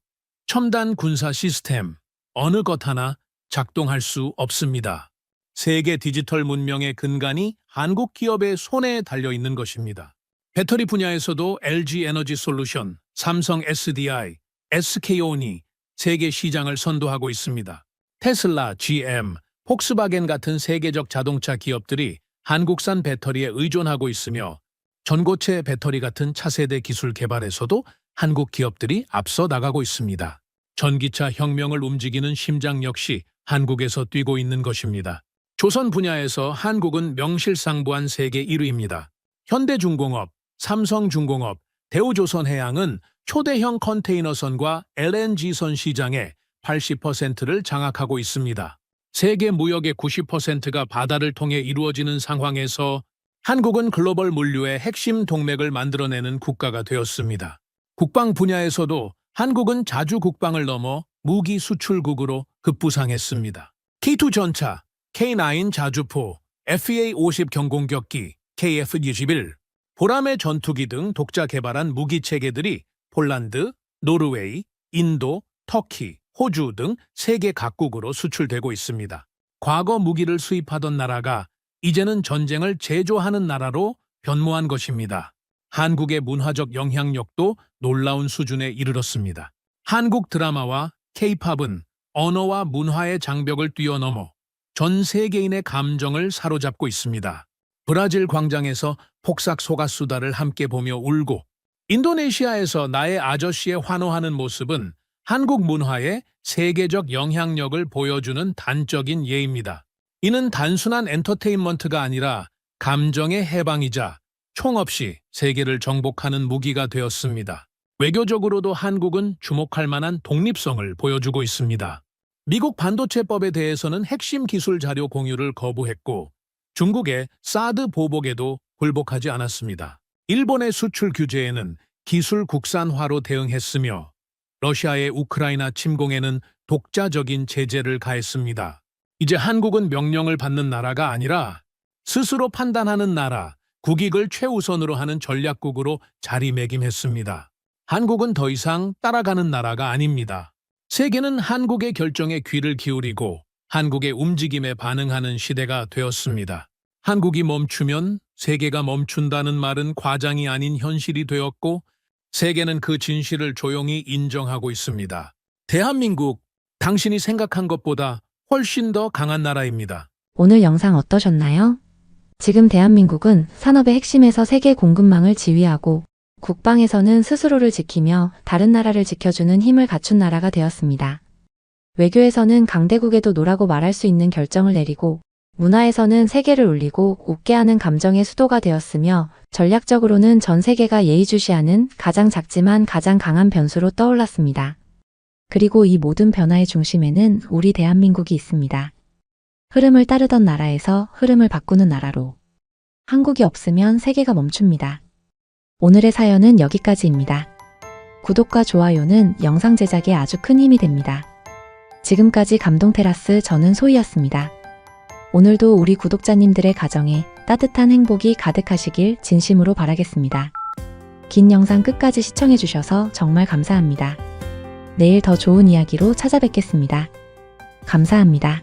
첨단 군사 시스템, 어느 것 하나 작동할 수 없습니다. 세계 디지털 문명의 근간이 한국 기업의 손에 달려 있는 것입니다. 배터리 분야에서도 LG 에너지 솔루션, 삼성 SDI, SK온이 세계 시장을 선도하고 있습니다. 테슬라, GM, 폭스바겐 같은 세계적 자동차 기업들이 한국산 배터리에 의존하고 있으며 전고체 배터리 같은 차세대 기술 개발에서도 한국 기업들이 앞서 나가고 있습니다. 전기차 혁명을 움직이는 심장 역시 한국에서 뛰고 있는 것입니다. 조선 분야에서 한국은 명실상부한 세계 1위입니다. 현대중공업, 삼성중공업, 대우조선해양은 초대형 컨테이너선과 LNG선 시장의 80%를 장악하고 있습니다. 세계 무역의 90%가 바다를 통해 이루어지는 상황에서 한국은 글로벌 물류의 핵심 동맥을 만들어내는 국가가 되었습니다. 국방 분야에서도 한국은 자주 국방을 넘어 무기 수출국으로 급부상했습니다. K2 전차, K9 자주포, FA-50 경공격기, KF-21, 보람의 전투기 등 독자 개발한 무기 체계들이 폴란드, 노르웨이, 인도, 터키, 호주 등 세계 각국으로 수출되고 있습니다. 과거 무기를 수입하던 나라가 이제는 전쟁을 제조하는 나라로 변모한 것입니다. 한국의 문화적 영향력도 놀라운 수준에 이르렀습니다. 한국 드라마와 K-팝은 언어와 문화의 장벽을 뛰어넘어 전 세계인의 감정을 사로잡고 있습니다. 브라질 광장에서 폭삭 소가수다를 함께 보며 울고 인도네시아에서 나의 아저씨에 환호하는 모습은 한국 문화의 세계적 영향력을 보여주는 단적인 예입니다. 이는 단순한 엔터테인먼트가 아니라 감정의 해방이자 총 없이 세계를 정복하는 무기가 되었습니다. 외교적으로도 한국은 주목할 만한 독립성을 보여주고 있습니다. 미국 반도체법에 대해서는 핵심 기술 자료 공유를 거부했고 중국의 사드 보복에도 굴복하지 않았습니다. 일본의 수출 규제에는 기술 국산화로 대응했으며 러시아의 우크라이나 침공에는 독자적인 제재를 가했습니다. 이제 한국은 명령을 받는 나라가 아니라 스스로 판단하는 나라, 국익을 최우선으로 하는 전략국으로 자리매김했습니다. 한국은 더 이상 따라가는 나라가 아닙니다. 세계는 한국의 결정에 귀를 기울이고 한국의 움직임에 반응하는 시대가 되었습니다. 한국이 멈추면 세계가 멈춘다는 말은 과장이 아닌 현실이 되었고 세계는 그 진실을 조용히 인정하고 있습니다. 대한민국, 당신이 생각한 것보다 훨씬 더 강한 나라입니다. 오늘 영상 어떠셨나요? 지금 대한민국은 산업의 핵심에서 세계 공급망을 지휘하고 국방에서는 스스로를 지키며 다른 나라를 지켜주는 힘을 갖춘 나라가 되었습니다. 외교에서는 강대국에도 노라고 말할 수 있는 결정을 내리고 문화에서는 세계를 울리고 웃게 하는 감정의 수도가 되었으며 전략적으로는 전 세계가 예의주시하는 가장 작지만 가장 강한 변수로 떠올랐습니다. 그리고 이 모든 변화의 중심에는 우리 대한민국이 있습니다. 흐름을 따르던 나라에서 흐름을 바꾸는 나라로. 한국이 없으면 세계가 멈춥니다. 오늘의 사연은 여기까지입니다. 구독과 좋아요는 영상 제작에 아주 큰 힘이 됩니다. 지금까지 감동테라스 저는 소희였습니다. 오늘도 우리 구독자님들의 가정에 따뜻한 행복이 가득하시길 진심으로 바라겠습니다. 긴 영상 끝까지 시청해주셔서 정말 감사합니다. 내일 더 좋은 이야기로 찾아뵙겠습니다. 감사합니다.